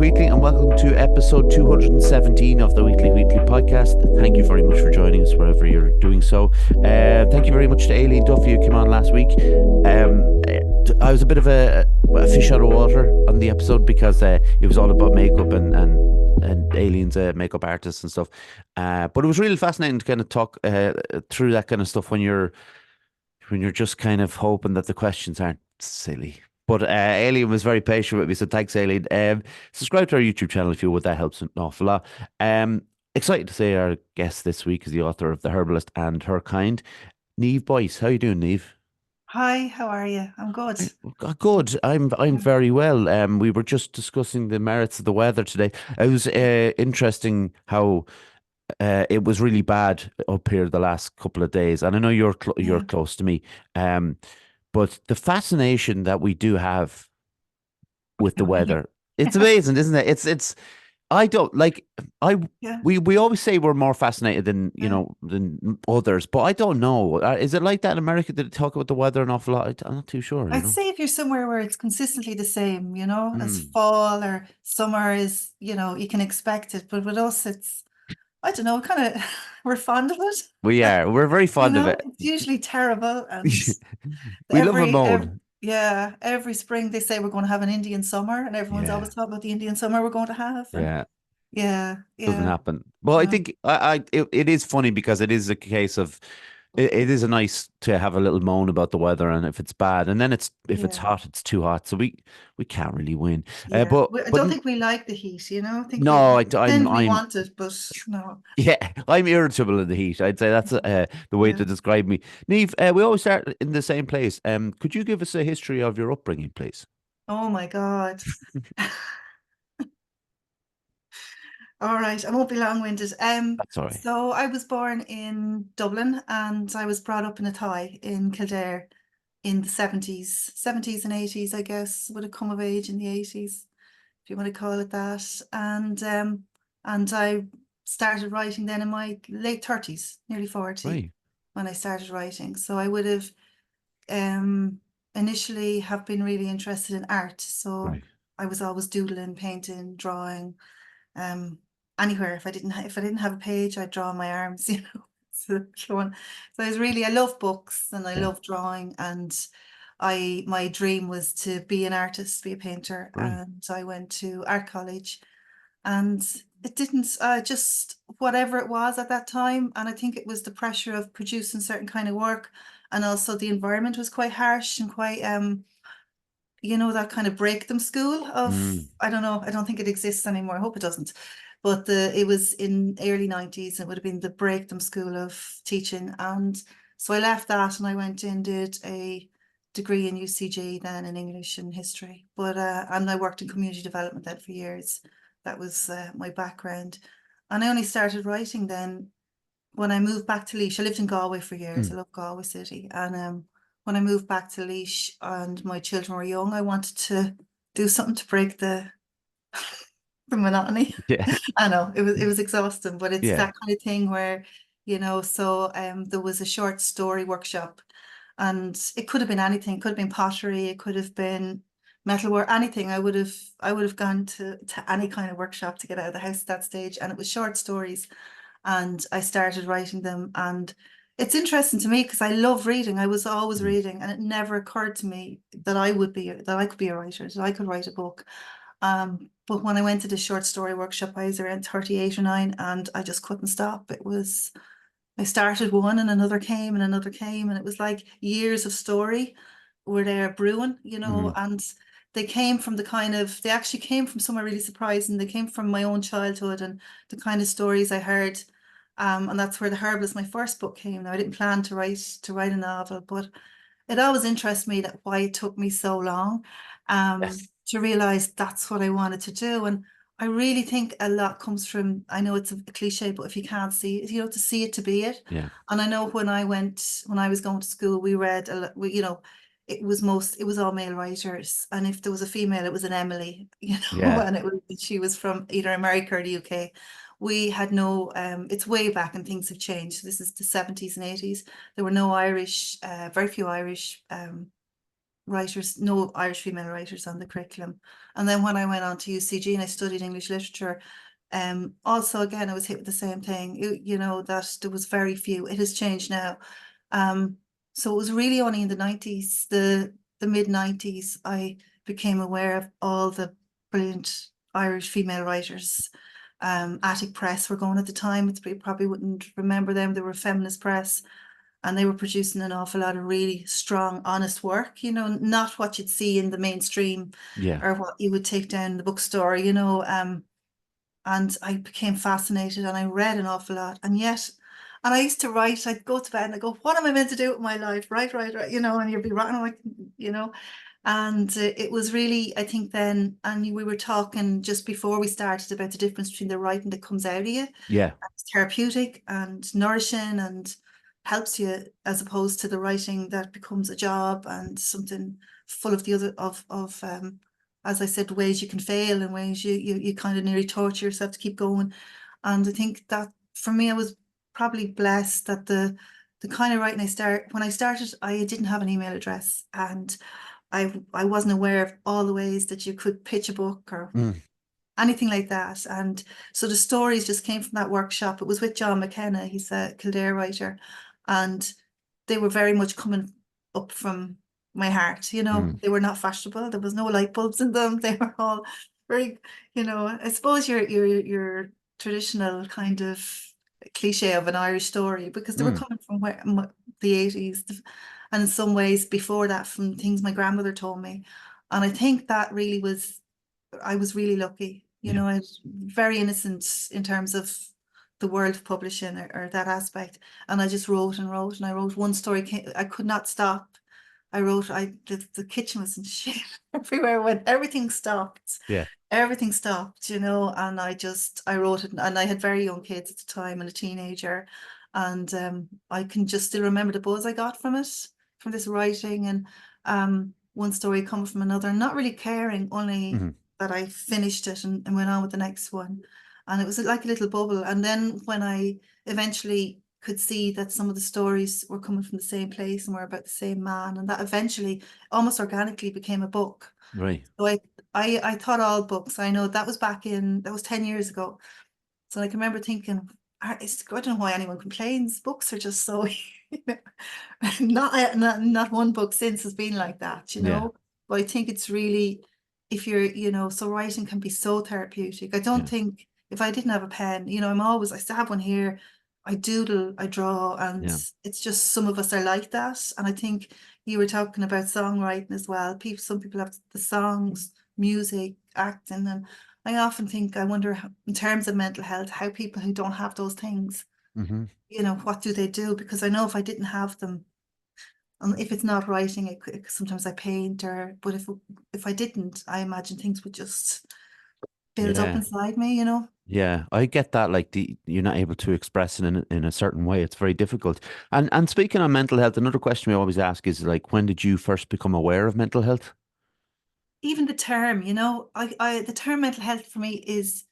Wheatley, and welcome to episode 217 of the Wheatley podcast. Thank you very much for joining us wherever you're doing so. Thank you very much to Aileen Duffy, who came on last week. I was a bit of a fish out of water on the episode because it was all about makeup and Aileen's a makeup artist and stuff. But it was really fascinating to kind of talk through that kind of stuff when you're just kind of hoping that the questions aren't silly. But Aileen was very patient with me, so thanks, Aileen. Subscribe to our YouTube channel if you would. That helps an awful lot. Excited to say our guest this week is the author of The Herbalist and Her Kind, Niamh Boyce. How you doing, Niamh? Hi, how are you? I'm good. Good. I'm Yeah. very well. We were just discussing the merits of the weather today. It was interesting how it was really bad up here the last couple of days, and I know you're Yeah. close to me. Um, but the fascination that we do have with the Yeah. weather, it's amazing, isn't it? It's I don't like I Yeah. we always say we're more fascinated than Yeah. than others, but I don't know. Is it like that in America? Did it talk about the weather an awful lot? I'm not too sure. I'd say if you're somewhere where it's consistently the same, as Mm. fall or summer is, you can expect it. But with us, I don't know, kind of, we're fond of it. We're very fond of it. It's usually terrible. And We love a every, moan. yeah, every spring they say we're going to have an Indian summer, and everyone's Yeah, always talking about the Indian summer we're going to have. And yeah. yeah, Doesn't yeah, happen. Well, I no, think it is funny because it is a case of it is a nice to have a little moan about the weather and if it's bad, and then if it's yeah. hot, it's too hot, so we can't really win. Yeah, But I don't think we like the heat, I think no, we pretend we I'm want it, but no. yeah, I'm irritable in the heat. I'd say that's the way Yeah. to describe me. Niamh, we always start in the same place. Could you give us a history of your upbringing, please? Oh my God. All right, I won't be long-winded. That's all right. So I was born in Dublin and I was brought up in a Thai in Kildare in the 70s and 80s, I guess, would have come of age in the 80s, if you want to call it that. And I started writing then in my late 30s, nearly 40, Right, when I started writing. So I would have um, initially have been really interested in art. So right, I was always doodling, painting, drawing, um, anywhere. If I didn't have a page, I'd draw my arms, So, I love books and I yeah, love drawing, and my dream was to be an artist, be a painter, right. and I went to art college, and it didn't just whatever it was at that time, and I think it was the pressure of producing certain kind of work, and also the environment was quite harsh and quite that kind of break them school of, Mm, I don't know, I don't think it exists anymore. I hope it doesn't. But it was in early 90s. It would have been the break them school of teaching. And so I left that and I went and did a degree in UCG then in English and history. And I worked in community development then for years. That was my background. And I only started writing then when I moved back to Laois. I lived in Galway for years. mm. I love Galway City. And when I moved back to Laois and my children were young, I wanted to do something to break the monotony. Yeah, I know it was exhausting, but it's yeah, that kind of thing where, so there was a short story workshop, and it could have been anything. It could have been pottery, it could have been metalwork, anything. I would have gone to any kind of workshop to get out of the house at that stage. And it was short stories, and I started writing them. And it's interesting to me because I love reading. I was always mm, reading, and it never occurred to me that I could be a writer, that I could write a book. But when I went to the short story workshop, I was around 38 or 9, and I just couldn't stop. I started one and another came and another came, and it was like years of story were there brewing, mm. and they actually came from somewhere really surprising. They came from my own childhood and the kind of stories I heard. And that's where The Herbalist, my first book, came. Now, I didn't plan to write a novel, but it always interests me that why it took me so long Yes, to realize that's what I wanted to do. And I really think a lot comes from, I know it's a cliche, but if you can't see it, to see it to be it. yeah, And I know when I was going to school, we read a lot, it was all male writers. And if there was a female, it was an Emily, yeah. and she was from either America or the UK. We had no, it's way back and things have changed. This is the 70s and 80s. There were no Irish, very few Irish writers, no Irish female writers on the curriculum. And then when I went on to UCG and I studied English literature, also again I was hit with the same thing. You know, that there was very few. It has changed now. So it was really only in the 90s, the mid 90s, I became aware of all the brilliant Irish female writers. Attic Press were going at the time. You probably wouldn't remember them. They were a feminist press, and they were producing an awful lot of really strong, honest work, you know, not what you'd see in the mainstream Yeah. or what you would take down in the bookstore, you know. And I became fascinated and I read an awful lot. And I used to write, I'd go to bed and I go, what am I meant to do with my life? Right, you know, and you'd be writing like, you know. And it was really, I think then, and we were talking just before we started about the difference between the writing that comes out of you. Yeah. It's therapeutic and nourishing and helps you, as opposed to the writing that becomes a job and something full of the other as I said, ways you can fail and ways you kind of nearly torture yourself to keep going. And I think that for me, I was probably blessed that the kind of writing when I started, I didn't have an email address, and I wasn't aware of all the ways that you could pitch a book or anything like that. And so the stories just came from that workshop. It was with John McKenna, he's a Kildare writer, and they were very much coming up from my heart, you know. They were not fashionable, there was no light bulbs in them, they were all very, you know, I suppose your traditional kind of cliche of an Irish story, because they were coming from the 80s, and in some ways before that from things my grandmother told me. And I think that really was, I was really lucky, you know. I was very innocent in terms of the world of publishing or that aspect. And I just wrote and wrote, and I wrote one story, I could not stop. I wrote, the kitchen was in shit everywhere when everything stopped. Yeah. Everything stopped, you know, and I wrote it, and I had very young kids at the time and a teenager. And I can just still remember the buzz I got from it, from this writing. And one story coming from another, not really caring, only that I finished it and went on with the next one. And it was like a little bubble. And then when I eventually could see that some of the stories were coming from the same place and were about the same man, and that eventually almost organically became a book. Right. So I thought all books, I know that was 10 years ago. So I can remember thinking, I don't know why anyone complains. Books are just so, you know, not one book since has been like that, you know. But I think it's really, if you're, you know, so writing can be so therapeutic. I don't think, if I didn't have a pen, you know, I still have one here. I doodle, I draw, and it's just, some of us are like that. And I think you were talking about songwriting as well. Some people have the songs, music, acting, and I often think, I wonder, in terms of mental health, how people who don't have those things, you know, what do they do? Because I know if I didn't have them, and if it's not writing, sometimes I paint, but if I didn't, I imagine things would just build up inside me, you know. Yeah, I get that. Like, you're not able to express it in a certain way. It's very difficult. And speaking of mental health, another question we always ask is, like, when did you first become aware of mental health? Even the term, you know, the term mental health for me is,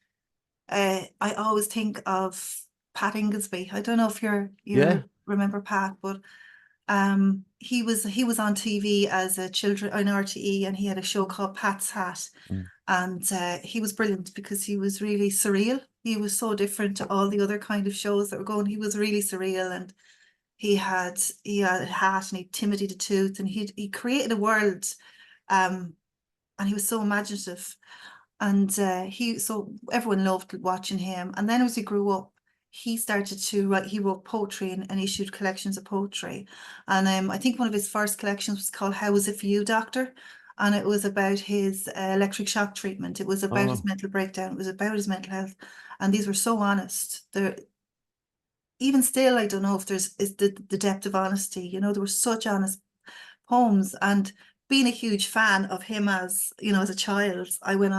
I always think of Pat Inglesby. I don't know if you remember Pat, but he was on TV as a children on RTE, and he had a show called Pat's Hat. And he was brilliant because he was really surreal. He was so different to all the other kind of shows that were going. He was really surreal, and he had a hat, and he had Timothy the Tooth, and he created a world, and he was so imaginative. And so everyone loved watching him. And then as he grew up, he started to write. He wrote poetry and issued collections of poetry. And I think one of his first collections was called "How Was It For You, Doctor?" And it was about his electric shock treatment. It was about his mental breakdown. It was about his mental health. And these were so honest. Even still, I don't know if there's the depth of honesty. You know, there were such honest poems. And being a huge fan of him as, you know, as a child, I went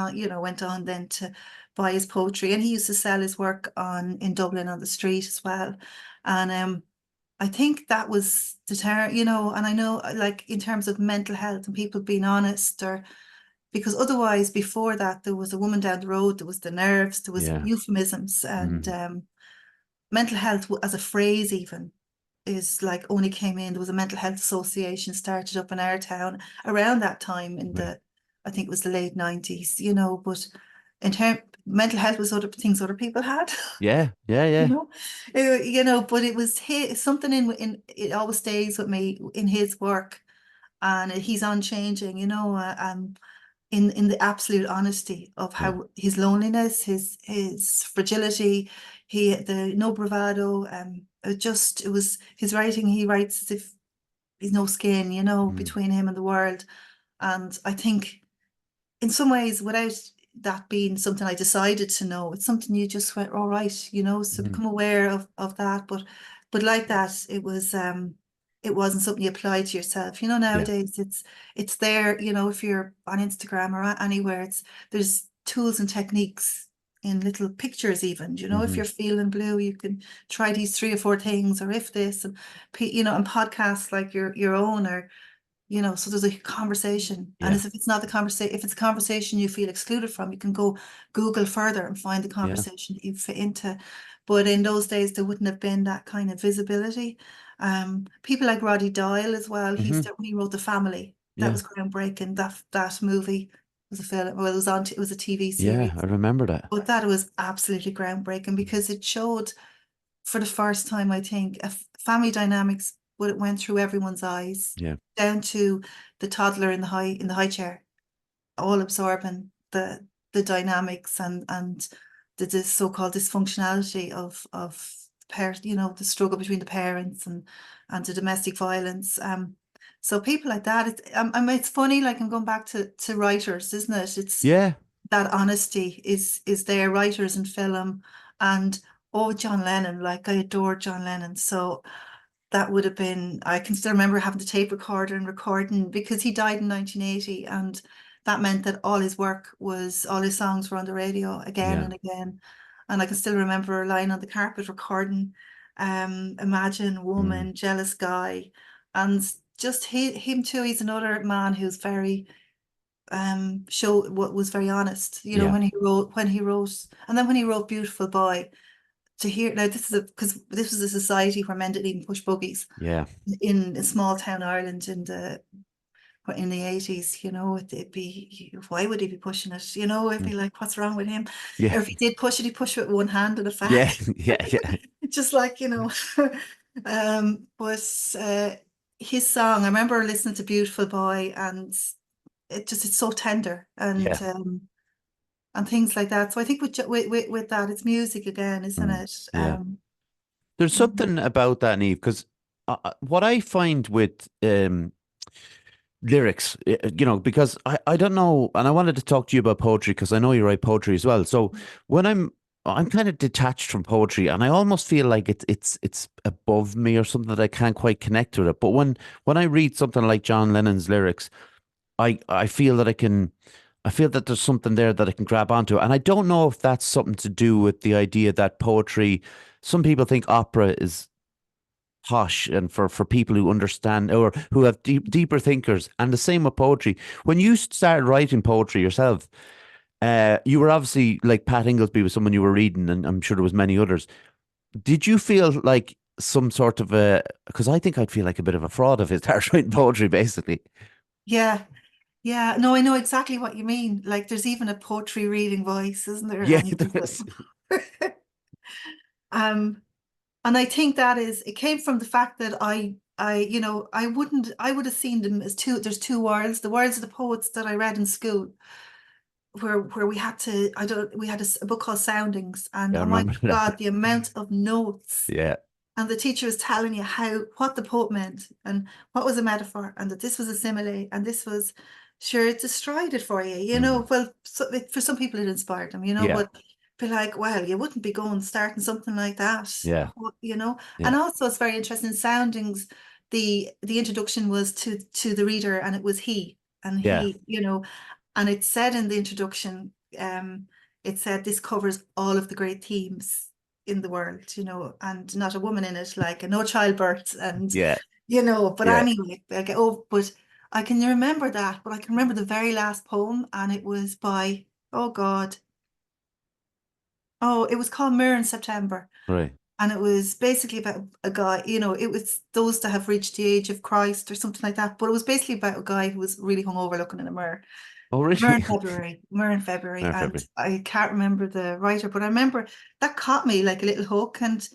on then to buy his poetry. And he used to sell his work in Dublin on the street as well. And I think that was you know. And I know, like, in terms of mental health and people being honest, or because otherwise before that there was a woman down the road, there was the nerves, there was euphemisms, and mental health as a phrase even is like only came in. There was a mental health association started up in our town around that time in Right. I think it was the late 90s, you know, but in term mental health was other things other people had. Yeah, yeah, You yeah. know, but it was something in it always stays with me in his work, and he's unchanging, in the absolute honesty of Yeah. how his loneliness, his fragility, the no bravado, it was his writing. He writes as if he's no skin, Mm. between him and the world, and I think in some ways, without that being something I decided to know, it's something you just went, all right, so Mhm. become aware of that. But like that, it wasn't something you applied to yourself. Yeah. Nowadays it's there, if you're on Instagram or anywhere, there's tools and techniques in little pictures even, if Hmm. you're feeling blue, you can try these 3 or 4 things, or if this, and podcasts like your own, or so there's a conversation. And Yeah. as if it's not the conversation, if it's a conversation you feel excluded from, you can go Google further and find the Yeah. conversation that you fit into. But in those days, there wouldn't have been that kind of visibility. People like Roddy Doyle as well. Hmm. When he wrote The Family, that Yeah. was groundbreaking. That movie was a film. Well, it was a TV Yeah. I series, remember that. but that was absolutely groundbreaking because it showed for the first time, I think, family dynamics, what it went through everyone's eyes, Yeah. down to the toddler in the high chair, all absorbing the dynamics and the so-called dysfunctionality of the struggle between the parents and the domestic violence. So people like that, it's funny, like I'm going back to writers, isn't it? It's Yeah. that honesty is there, writers in film, and John Lennon, like I adore John Lennon. So that would have been, I can still remember having the tape recorder and recording, because he died in 1980, and that meant that all his songs were on the radio again Yeah. and again. And I can still remember lying on the carpet recording Imagine Mm. Woman, Jealous Guy, and just him too. He's another man who's very show what was very honest, Yeah. when he wrote, and then when he wrote Beautiful Boy, to hear now, because this was a society where men didn't even push buggies Yeah. in small town Ireland in the 80s. It'd be, why would he be pushing it? It'd Mm. be like, what's wrong with him? Yeah. Or if he did push it, he pushed it with one hand, in Yeah. fact. Yeah. Yeah. Just like, but his song, I remember listening to Beautiful Boy, and it's so tender, Yeah. and things like that. So I think with that, it's music again, isn't Mm. it? Yeah. There's something about that, Niamh, because what I find with lyrics, because I don't know, and I wanted to talk to you about poetry because I know you write poetry as well. So when I'm kind of detached from poetry, and I almost feel like it's above me or something, that I can't quite connect with it. But when I read something like John Lennon's lyrics, I feel that I feel that there's something there that I can grab onto. And I don't know if that's something to do with the idea that poetry, some people think opera is posh and for people who understand or who have deeper thinkers. And the same with poetry. When you started writing poetry yourself, you were obviously like Pat Inglesby was someone you were reading, and I'm sure there was many others. Did you feel like some sort of because I think I'd feel like a bit of a fraud if I started writing poetry, basically. Yeah, yeah. No, I know exactly what you mean. Like, there's even a poetry reading voice, isn't there? Yeah, And you there can is. um, and I think it came from the fact that I would have seen them as there's two worlds: the worlds of the poets that I read in school, where we had a book called Soundings, and Yeah, I oh my remember that. God, the amount of notes, Yeah. and the teacher was telling you what the poet meant, and what was a metaphor, and that this was a simile, and this was, sure, it destroyed it for you, Mm. well, for some people it inspired them, Yeah. but be like, well, you wouldn't be going starting something like that, Yeah. and Yeah. also it's very interesting. Soundings, the introduction was to the reader, and it was he, and Yeah. and it said in the introduction, it said this covers all of the great themes in the world, and not a woman in it, like no childbirth, and Yeah. but Yeah. anyway, but I can remember that, but I can remember the very last poem, and it was oh God, it was called Mirror in September, Right. And it was basically about a guy, it was those that have reached the age of Christ or something like that. But it was basically about a guy who was really hungover looking in a mirror. Oh, really? Mirror in February, No, and February. I can't remember the writer, but I remember that caught me like a little hook, and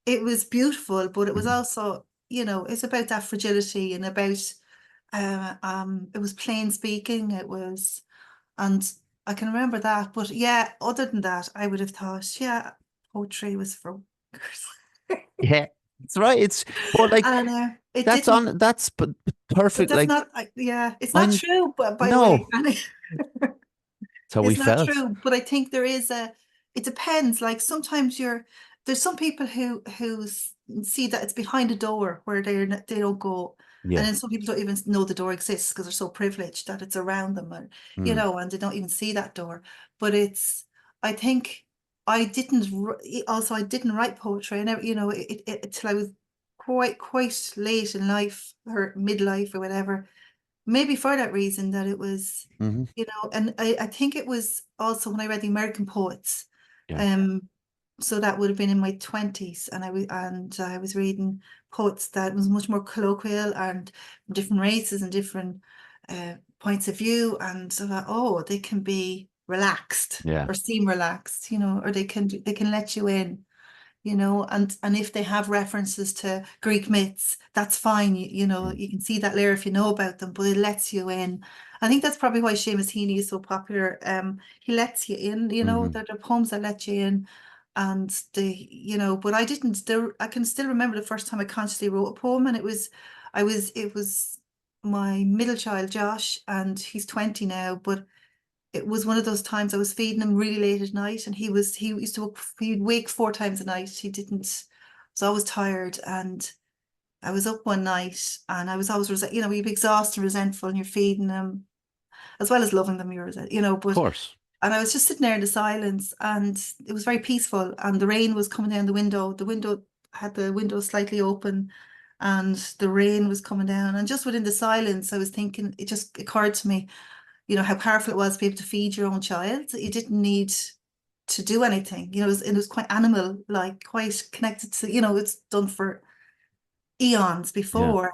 it was beautiful, but it was Mhm. also, it's about that fragility and about, it was plain speaking, and I can remember that, but yeah, other than that, I would have thought, yeah, poetry was for workers. Yeah, it's right. But like, And it didn't, that's but perfect. that's Like, not, yeah, it's not I, true, but by the way, no, and that's how we it's not felt. true, but I think it depends. Like sometimes there's some people see that it's behind a door where they don't go. And Yeah. then some people don't even know the door exists because they're so privileged that it's around them, and Mm. and they don't even see that door. But I think also I didn't write poetry. I never, till I was quite late in life or midlife or whatever. Maybe for that reason that it was, Hmm. and I think it was also when I read the American poets. Yeah. Um, so that would have been in my 20s, and I was reading poets that was much more colloquial and from different races and different points of view, and so that, oh, they can be relaxed Yeah. or seem relaxed, or they can let you in, and if they have references to Greek myths, that's fine. Mm. You can see that layer if you know about them, but it lets you in. I think that's probably why Seamus Heaney is so popular. He lets you in, Hmm. there are poems that let you in, and but I didn't. I can still remember the first time I consciously wrote a poem, and it was my middle child, Josh, and he's 20 now, but it was one of those times I was feeding him really late at night, and he used to he'd wake 4 times a night. He didn't was always tired, and I was up one night, and I was always you'd be exhausted and resentful, and you're feeding him as well as loving them. Of But course. and I was just sitting there in the silence, and it was very peaceful, and the rain was coming down the window. The window had the window slightly open, and the rain was coming down, and just within the silence, I was thinking. It just occurred to me, how powerful it was to be able to feed your own child. You didn't need to do anything. It was quite animal, like quite connected to, it's done for eons Yeah. before.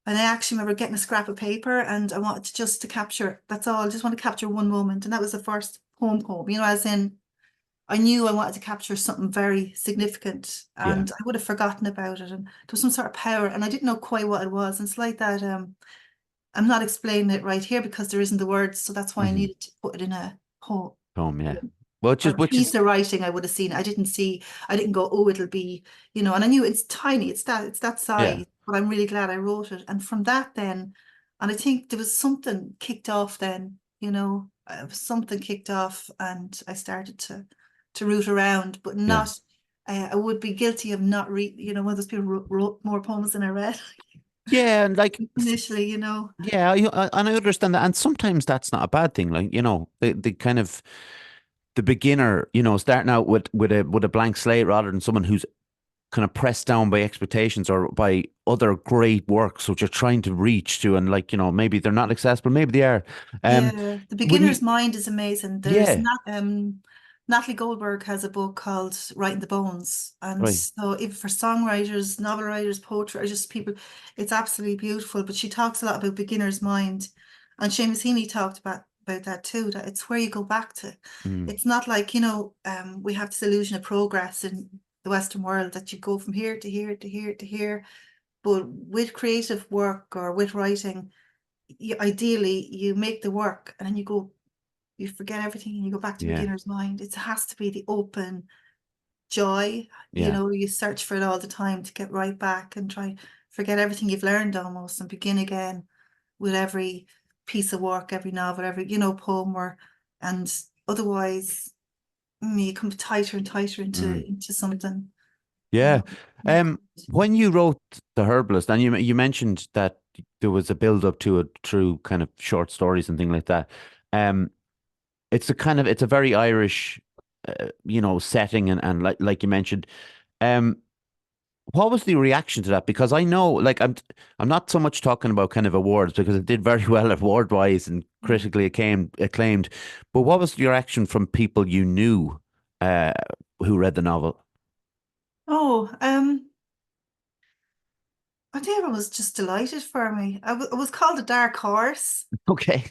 And I actually remember getting a scrap of paper, and I wanted just to capture, that's all, I just want to capture one moment. And that was the first poem, as in I knew I wanted to capture something very significant, Yeah. and I would have forgotten about it. And there was some sort of power, and I didn't know quite what it was. And it's like that. I'm not explaining it right here because there isn't the words, so that's why I Hmm. needed to put it in a poem Home. Yeah. Well, or a which is, piece of writing. I would have seen. I didn't go, oh, it'll be, and I knew it's tiny. It's that yeah. size. But I'm really glad I wrote it. And from that then, and I think there was something kicked off then. Something kicked off, and I started to root around, but Yeah. not. I would be guilty of not read. One of those people wrote more poems than I read Yeah. And like, initially. yeah, and I understand that. And sometimes that's not a bad thing. Like, the kind of the beginner, starting out with a blank slate rather than someone who's kind of pressed down by expectations or by other great works which you're trying to reach to, and like, maybe they're not accessible, maybe they are. Um, Yeah, the when you, beginner's mind is amazing. There's yeah, not Natalie Goldberg has a book called Writing the Bones. And right, so even for songwriters, novel writers, poetry, or just people, it's absolutely beautiful. But she talks a lot about beginner's mind. And Seamus Heaney talked about that too, that it's where you go back to. mm, It's not like, we have this illusion of progress in the Western world that you go from here to here to here to here. But with creative work or with writing, ideally you make the work and then you forget everything and you go back to yeah, beginner's mind. It has to be the open joy. yeah, You search for it all the time to get right back and try forget everything you've learned almost and begin again with every piece of work, every novel, every poem, or and otherwise, you come tighter and tighter mm, into something. yeah. Not quite. When you wrote The Herbalist, and you mentioned that there was a build up to it through kind of short stories and things like that. Um, it's a very Irish, setting, and like you mentioned. Um, what was the reaction to that? Because I know, like, I'm not so much talking about kind of awards because it did very well award wise and critically acclaimed. But what was the reaction from people you knew, uh, who read the novel? Oh, I think everyone was just delighted for me. I was called a dark horse. Okay,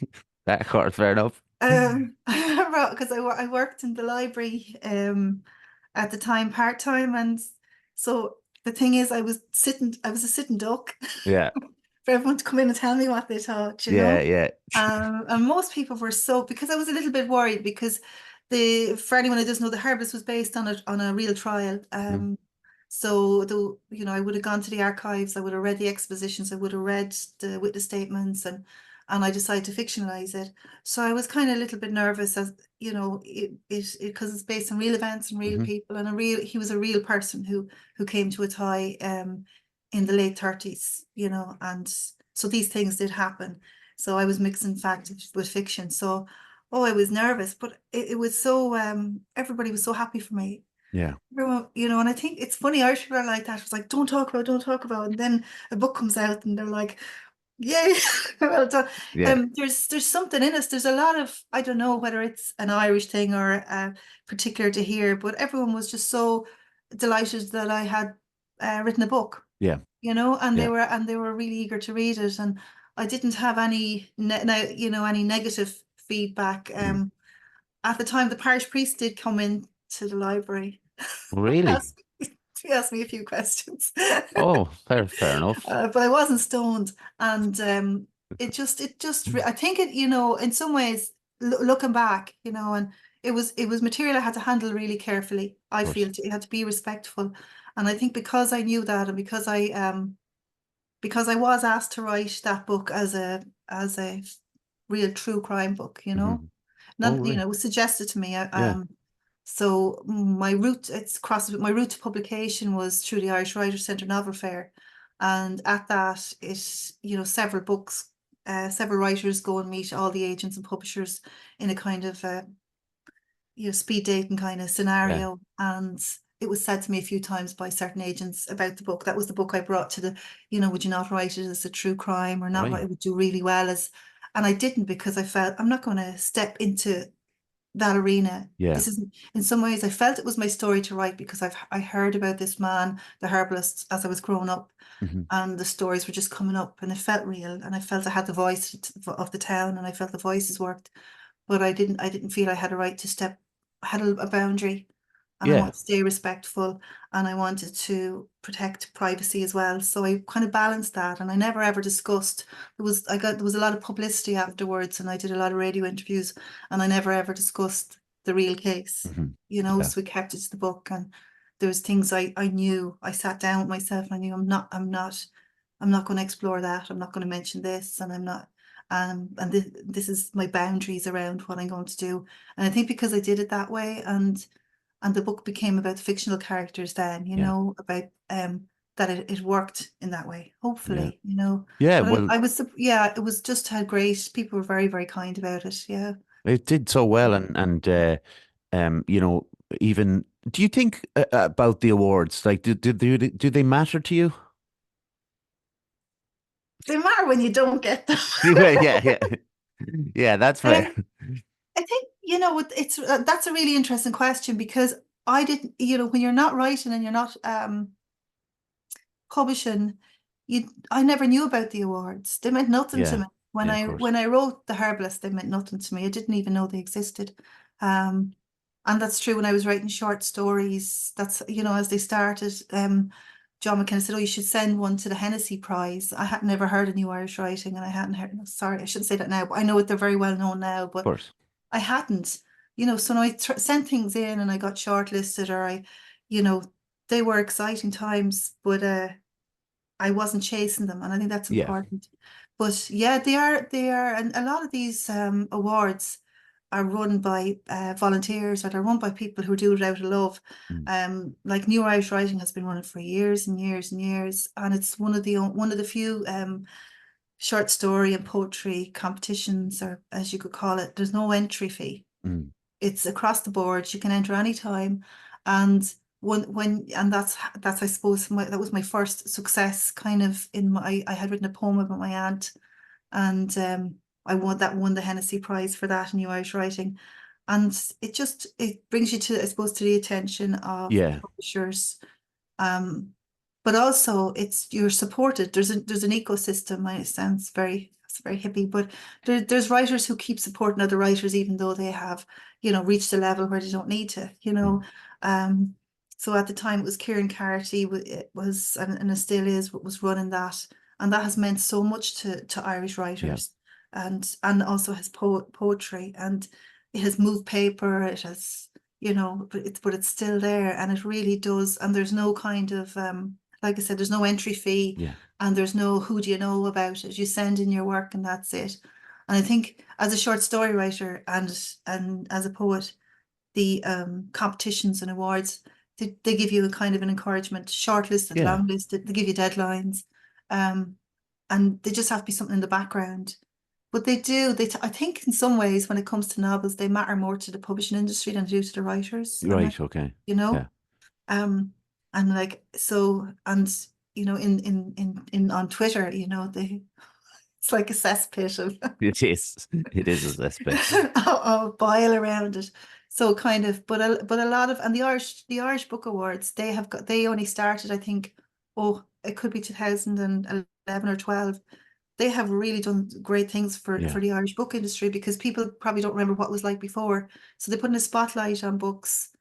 that course, fair enough. I remember because I worked in the library at the time part-time, and so the thing is I was a sitting duck Yeah, for everyone to come in and tell me what they thought, you yeah, know. yeah. And most people were so, because I was a little bit worried because for anyone who doesn't know, the Herbalist was based on a real trial. Mhm. So I would have gone to the archives, I would have read the expositions, I would have read the witness statements, and I decided to fictionalize it. So I was kind of a little bit nervous, as it because it's based on real events and real Mhm. people, and he was a real person who came to a tie in the late 30s, and so these things did happen. So I was mixing fact with fiction. So, oh, I was nervous, but it was so, everybody was so happy for me. Yeah, Everyone, and I think it's funny, Irish people are like that. It's like, don't talk about. And then a book comes out and they're like, yay, well done. yeah, There's something in us. There's a lot of, I don't know whether it's an Irish thing or particular to here, but everyone was just so delighted that I had written a book, yeah, and yeah. they were really eager to read it, and I didn't have any any negative feedback. Mhm. At the time, the parish priest did come in to the library. Really? ask, he asked me a few questions, Oh, fair enough. but I wasn't stoned, and I think in some ways, looking back, and it was material I had to handle really carefully. I Of feel course. it had to be respectful, and I think because I knew that, and because I was asked to write that book as a real true crime book, Hmm. Oh, not right. it was suggested to me. Yeah, So my route to publication was through the Irish Writers Centre Novel Fair, and at that several books, several writers go and meet all the agents and publishers in a kind of speed dating kind of yeah. scenario. And it was said to me a few times by certain agents about the book. That was the book I brought to would you not write it as a true crime, or not Right. write it would do really well as, and I didn't, because I felt I'm not going to step into that arena. Yeah. This is, in some ways, I felt it was my story to write because I heard about this man, the herbalist, as I was growing up, Hmm. and the stories were just coming up, and it felt real, and I felt I had the voice of the town, and I felt the voices worked, but I didn't feel I had a right to step. I had a boundary, and I Yeah. want to stay respectful, and I wanted to protect privacy as well. So I kind of balanced that, and I never ever discussed. There was a lot of publicity afterwards, and I did a lot of radio interviews, and I never ever discussed the real case. Hmm. Yeah. So we kept it to the book, and there was things I knew. I sat down with myself, and I knew I'm not going to explore that. I'm not going to mention this, and I'm not. And this is my boundaries around what I'm going to do. And I think because I did it that way, and the book became about the fictional characters, then Yeah. about that it worked in that way. Yeah. Hopefully, Yeah. But Well, I was, yeah, it was just how great people were, very very kind about it. Yeah. it did so well, and you know, even do you think about the awards? Like, do they matter to you? They matter when you don't get them. Yeah, yeah, yeah. Yeah, that's fair. Um, I think, it's that's a really interesting question, because I didn't, when you're not writing and you're not publishing, I never knew about the awards. They meant nothing to Yeah, me. When yeah, of I course. when I wrote The Herbalist, they meant nothing to me. I didn't even know they existed. Um, and that's true when I was writing short stories. That's, as they started, John McKenna said, "Oh, you should send one to the Hennessy Prize." I had never heard of New Irish Writing, and I hadn't heard. No, sorry, I shouldn't say that now, but I know they're very well known now. Of But course. I hadn't, so now I sent things in and I got shortlisted, or you know, they were exciting times, but I wasn't chasing them, and I think that's Yeah. important. But yeah, they are, and a lot of these awards are run by volunteers, or they're run by people who do it out of love. Mm, Like New Irish Writing has been running for years and years and years, and it's one of the few short story and poetry competitions, or as you could call it. There's no entry fee. mm, It's across the board. You can enter any time, and that's I suppose that was my first success. Kind of I had written a poem about my aunt, and won the Hennessy Prize for that in New Irish Writing, and it brings you to, I suppose, to the attention of yeah. publishers, But also you're supported. There's an ecosystem. It sounds it's very hippie, but there's writers who keep supporting other writers even though they have, reached a level where they don't need to. So at the time it was Kieran Carty, it was, and it still is, was running that, and that has meant so much to Irish writers, and also his poetry, and it has moved paper. It has, but it's still there, and it really does. And there's no kind of like I said, there's no entry fee, and there's no who do you know about it. You send in your work and that's it. And I think as a short story writer and as a poet, the competitions and awards, they give you a kind of an encouragement, shortlisted, longlisted, they give you deadlines, and they just have to be something in the background. But they do, I think in some ways when it comes to novels, they matter more to the publishing industry than they do to the writers. Right, okay. And like, so, and in on Twitter, it's like a cesspit of it is a cesspit of bile around it. So kind of, but a lot of, and the Irish Book Awards, they only started, I think, it could be 2011 or 12. They have really done great things for the Irish book industry, because people probably don't remember what it was like before. So they put in a spotlight on books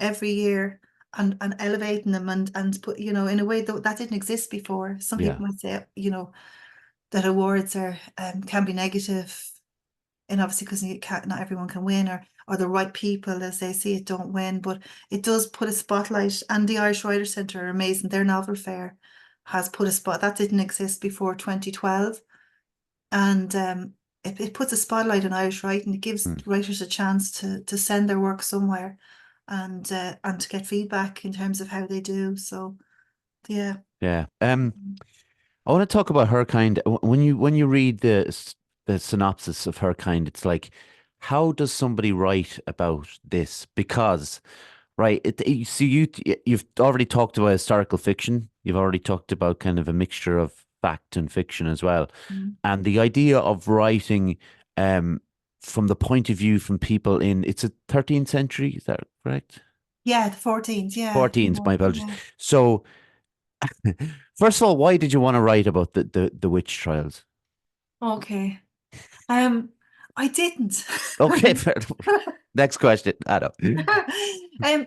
every year, and elevating them, and put, in a way that didn't exist before. Some people might say, that awards can be negative, and obviously because not everyone can win, or the right people, as they see it, don't win. But it does put a spotlight, and the Irish Writers' Centre are amazing. Their novel fair has put a spot that didn't exist before 2012, and it puts a spotlight on Irish writing. It gives writers a chance to send their work somewhere, and to get feedback in terms of how they do. So yeah. I want to talk about Her Kind. When you read the synopsis of Her Kind, it's like, how does somebody write about this? Because, right, you've already talked about historical fiction. You've already talked about kind of a mixture of fact and fiction as well, and the idea of writing from the point of view from people it's a 13th century. Is that correct? Yeah, the 14th. Yeah, 14th. My apologies. So. First of all, why did you want to write about the witch trials? Okay. I didn't. Okay, next question. I know.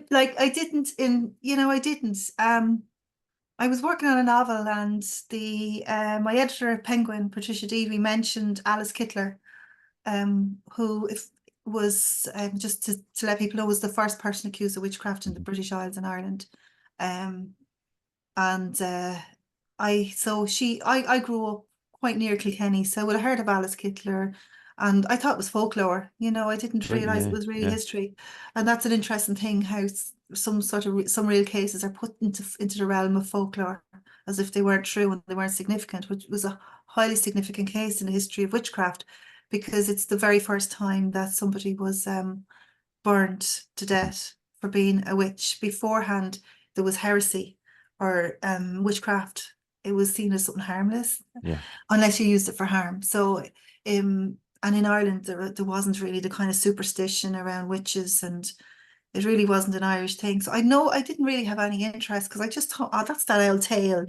Like I didn't I didn't. I was working on a novel, and my editor at Penguin, Patricia Deavy, mentioned Alice Kittler, who was just to let people know, was the first person accused of witchcraft in the British Isles and Ireland. And I grew up quite near Kilkenny, so I would have heard of Alice Kittler, and I thought it was folklore. I didn't realize it was really history, and that's an interesting thing, how some real cases are put into the realm of folklore as if they weren't true and they weren't significant, which was a highly significant case in the history of witchcraft, because it's the very first time that somebody was burnt to death for being a witch. Beforehand, there was heresy or witchcraft. It was seen as something harmless, unless you used it for harm. So, and in Ireland, there wasn't really the kind of superstition around witches, and it really wasn't an Irish thing. So I know I didn't really have any interest, because I just thought, that's that old tale,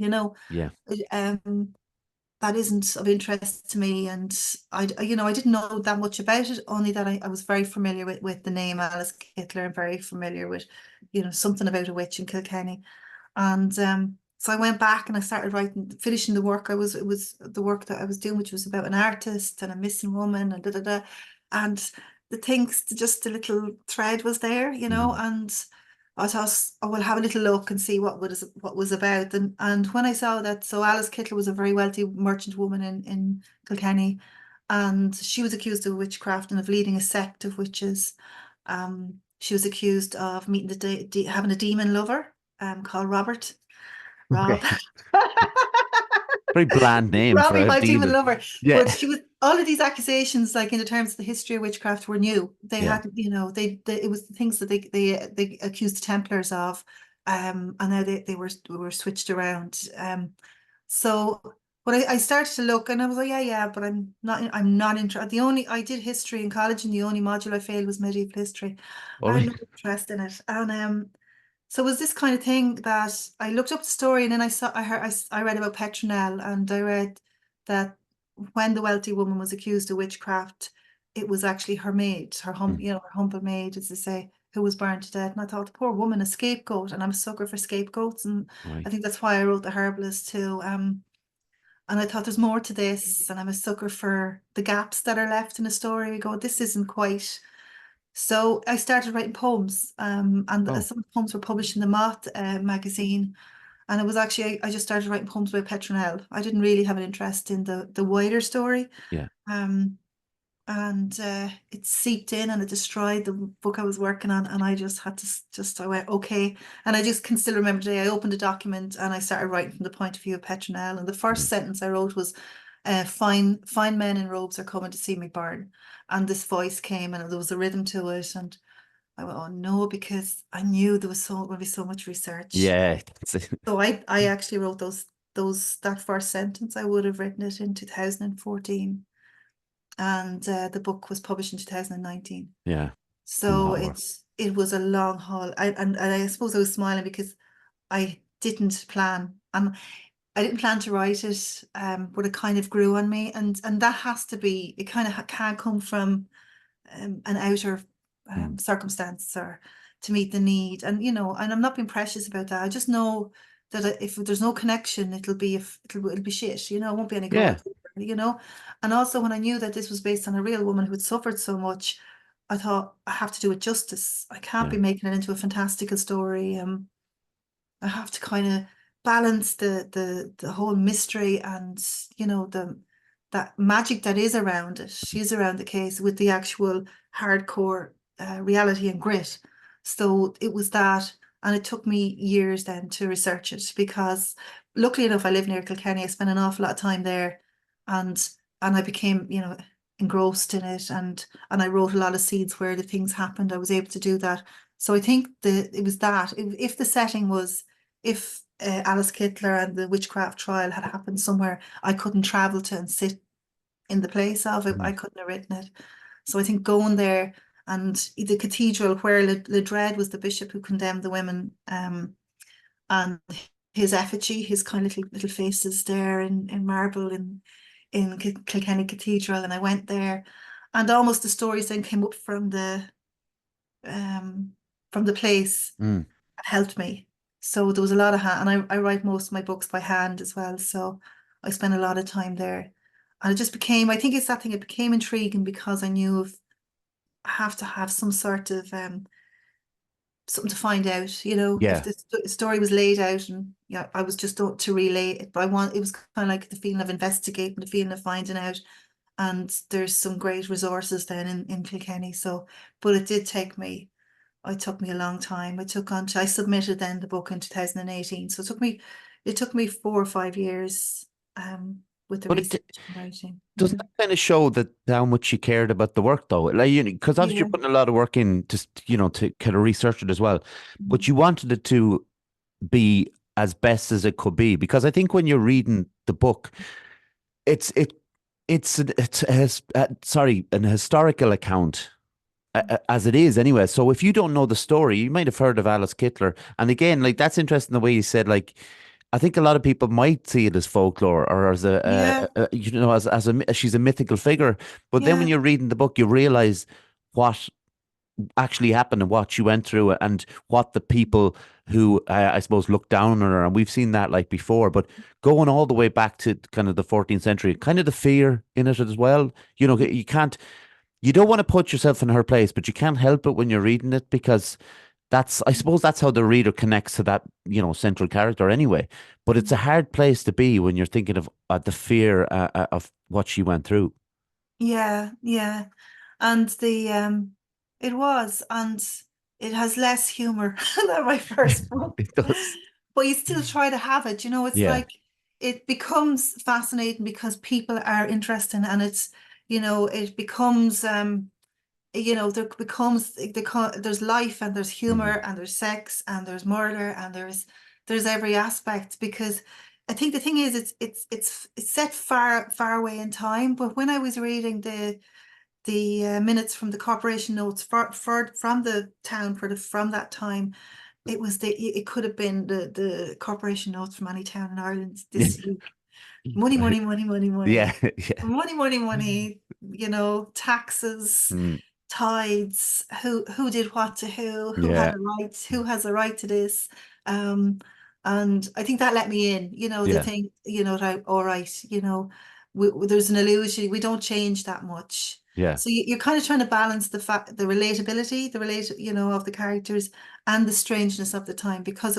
that isn't of interest to me. And I didn't know that much about it, only that I was very familiar with the name Alice Kittler, and very familiar with, something about a witch in Kilkenny. And so I went back and I started finishing the work. It was the work that I was doing, which was about an artist and a missing woman, and and the little thread was there, and I thought, we'll have a little look and see what was about. And when I saw that, so Alice Kittler was a very wealthy merchant woman in Kilkenny, and she was accused of witchcraft and of leading a sect of witches. She was accused of having a demon lover called Robert. Rob. Okay. Very bland name Robbie, for a my demon demon. lover. Yeah. But she was, all of these accusations, like in the terms of the history of witchcraft, were new. They hadn't, it was the things that they accused the Templars of, and now they were switched around. So, but I started to look, and I was like, but I'm not interested. I did history in college, and the only module I failed was medieval history. I had no interest in it, and So it was this kind of thing that I looked up the story, and then I read about Petronelle, and I read that when the wealthy woman was accused of witchcraft, it was actually her maid, her humble maid, as they say, who was burned to death. And I thought, the poor woman, a scapegoat, and I'm a sucker for scapegoats, and Right. I think that's why I wrote The Herbalist too. And I thought there's more to this, and I'm a sucker for the gaps that are left in a story. We go, this isn't quite. So I started writing poems, and Oh, some of the poems were published in the Moth magazine. And it was actually, I just started writing poems about Petronelle. I didn't really have an interest in the wider story. yeah. And it seeped in, and it destroyed the book I was working on. And I just had to, I went, okay. And I just can still remember today, I opened a document and I started writing from the point of view of Petronelle. And the first sentence I wrote was, fine men in robes are coming to see me burn. And this voice came, and there was a rhythm to it. And I went, oh no, because I knew there was going to be so much research. Yeah. So I actually wrote that first sentence. I would have written it in 2014, and the book was published in 2019. Yeah. It's a So lot of work. it was a long haul. And I suppose I was smiling because I didn't plan, and I didn't plan to write it, but it kind of grew on me, and that has to be, it kind of can't come from an outer Mm. circumstance or to meet the need. And and I'm not being precious about that. I just know that if there's no connection, it'll be shit. It won't be any Yeah. good. And also, when I knew that this was based on a real woman who had suffered so much, I thought, I have to do it justice. I can't Yeah. be making it into a fantastical story. I have to kind of balance the whole mystery and the that magic that is around it. She's around the case with the actual hardcore reality and grit. So it was that, and it took me years then to research it, because luckily enough I live near Kilkenny. I spent an awful lot of time there, and I became engrossed in it, and I wrote a lot of seeds where the things happened. I was able to do that. So I think it was that if the setting was, if Alice Kittler and the witchcraft trial had happened somewhere I couldn't travel to and sit in the place of it, I Mm. couldn't have written it. So I think going there, and the cathedral where Ledred was the bishop who condemned the women, and his effigy, his kind of little faces there in marble in Kilkenny Cathedral, and I went there, and almost the stories then came up from the place, Mm. helped me. So there was a lot of hand, and I write most of my books by hand as well. So I spent a lot of time there. And it just became, I think it's that thing, it became intriguing because I knew I have to have some sort of something to find out, if Yeah. the story was laid out, and yeah, I was just to relay it. But it was kind of like the feeling of investigating, the feeling of finding out. And there's some great resources then in Kilkenny. So, but it took me a long time. I submitted then the book in 2018. So it took me 4 or 5 years with the But research and writing. doesn't that kind of show that how much you cared about the work though? Like, because obviously Yeah. you're putting a lot of work in to kind of research it as well. But Mm. you wanted it to be as best as it could be, because I think when you're reading the book, it's it it's sorry, an historical account, as it is anyway. So if you don't know the story, you might have heard of Alice Kittler. And again, like, that's interesting the way you said, like, I think a lot of people might see it as folklore or as Yeah. she's a mythical figure. But then when Yeah. you're reading the book, you realize what actually happened and what she went through, and what the people who, I suppose, looked down on her. And we've seen that, like, before, but going all the way back to kind of the 14th century, kind of the fear in it as well. You don't want to put yourself in her place, but you can't help it when you're reading it, because I suppose that's how the reader connects to that, central character anyway. But it's a hard place to be when you're thinking of the fear of what she went through. Yeah. Yeah. And and it has less humor than my first book. It does. But you still try to have it. It's Yeah. like it becomes fascinating because people are interested, and it becomes there's life, and there's Mm. humor, and there's sex, and there's murder, and there's every aspect. Because I think the thing is, it's set far away in time. But when I was reading the minutes from the corporation notes from the town from that time, it could have been the corporation notes from any town in Ireland Yeah. this week. Money, money, money, money, Yeah. money, Yeah. money, money, money. Taxes, Mm, tithes. Who did what to who? Who had yeah. a right? Who has a right to this? Um, and I think that let me in. The Yeah. thing. That all right. There's an illusion. We don't change that much. Yeah. So you're kind of trying to balance the relatability, of the characters and the strangeness of the time, because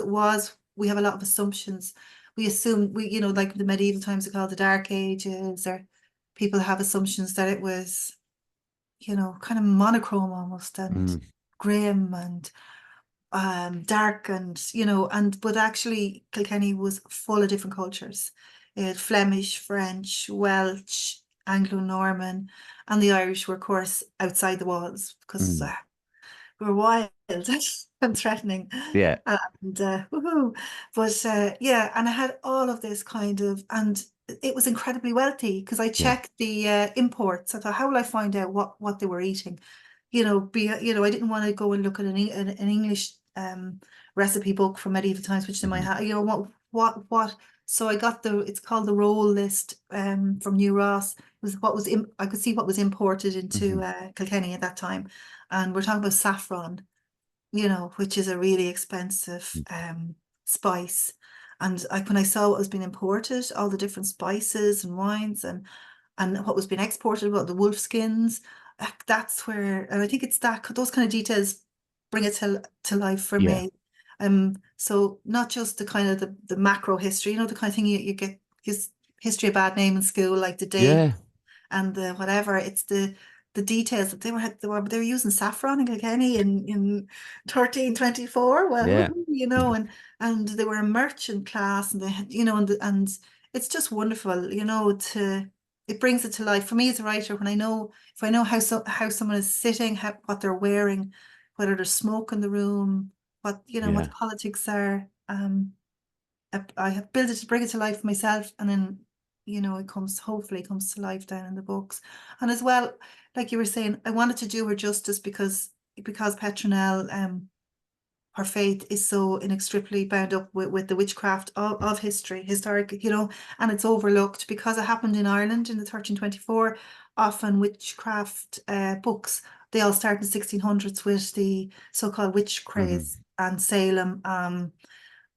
we have a lot of assumptions. We assume like the medieval times are called the Dark Ages, or people have assumptions that it was, kind of monochrome almost, and Mm, grim, and dark, but actually Kilkenny was full of different cultures. It had Flemish, French, Welsh, Anglo-Norman, and the Irish were, of course, outside the walls, because mm, we were wild and threatening. yeah. And woohoo. But yeah, and I had all of this and it was incredibly wealthy, because I Yeah. checked the imports. I thought, how will I find out what they were eating? I didn't want to go and look at an English recipe book from medieval times, which they might Mhm. have. What. So I got it's called the roll list from New Ross. It was I could see what was imported into Mhm. Kilkenny at that time, and we're talking about saffron, which is a really expensive spice. And when I saw what was being imported, all the different spices and wines, and what was being exported, about the wolf skins, that's where, and I think it's those kind of details bring it to life for Yeah. me. So not just the kind of the macro history, the kind of thing you get, history of bad name in school, like the date Yeah. and the whatever. It's the details that they were using saffron in Kilkenny in 1324. Well, Yeah. and they were a merchant class, and they had, and it's just wonderful, it brings it to life for me as a writer, when I know if I know how someone is sitting, what they're wearing, whether there's smoke in the room, what Yeah. the politics are. I have built it to bring it to life myself, and then hopefully comes to life down in the books. And as well, like you were saying, I wanted to do her justice, because Petronelle, her faith is so inextricably bound up with the witchcraft of historic, and it's overlooked because it happened in Ireland in the 1324. Often witchcraft books, they all start in the 1600s with the so-called witch Mhm. craze and Salem. And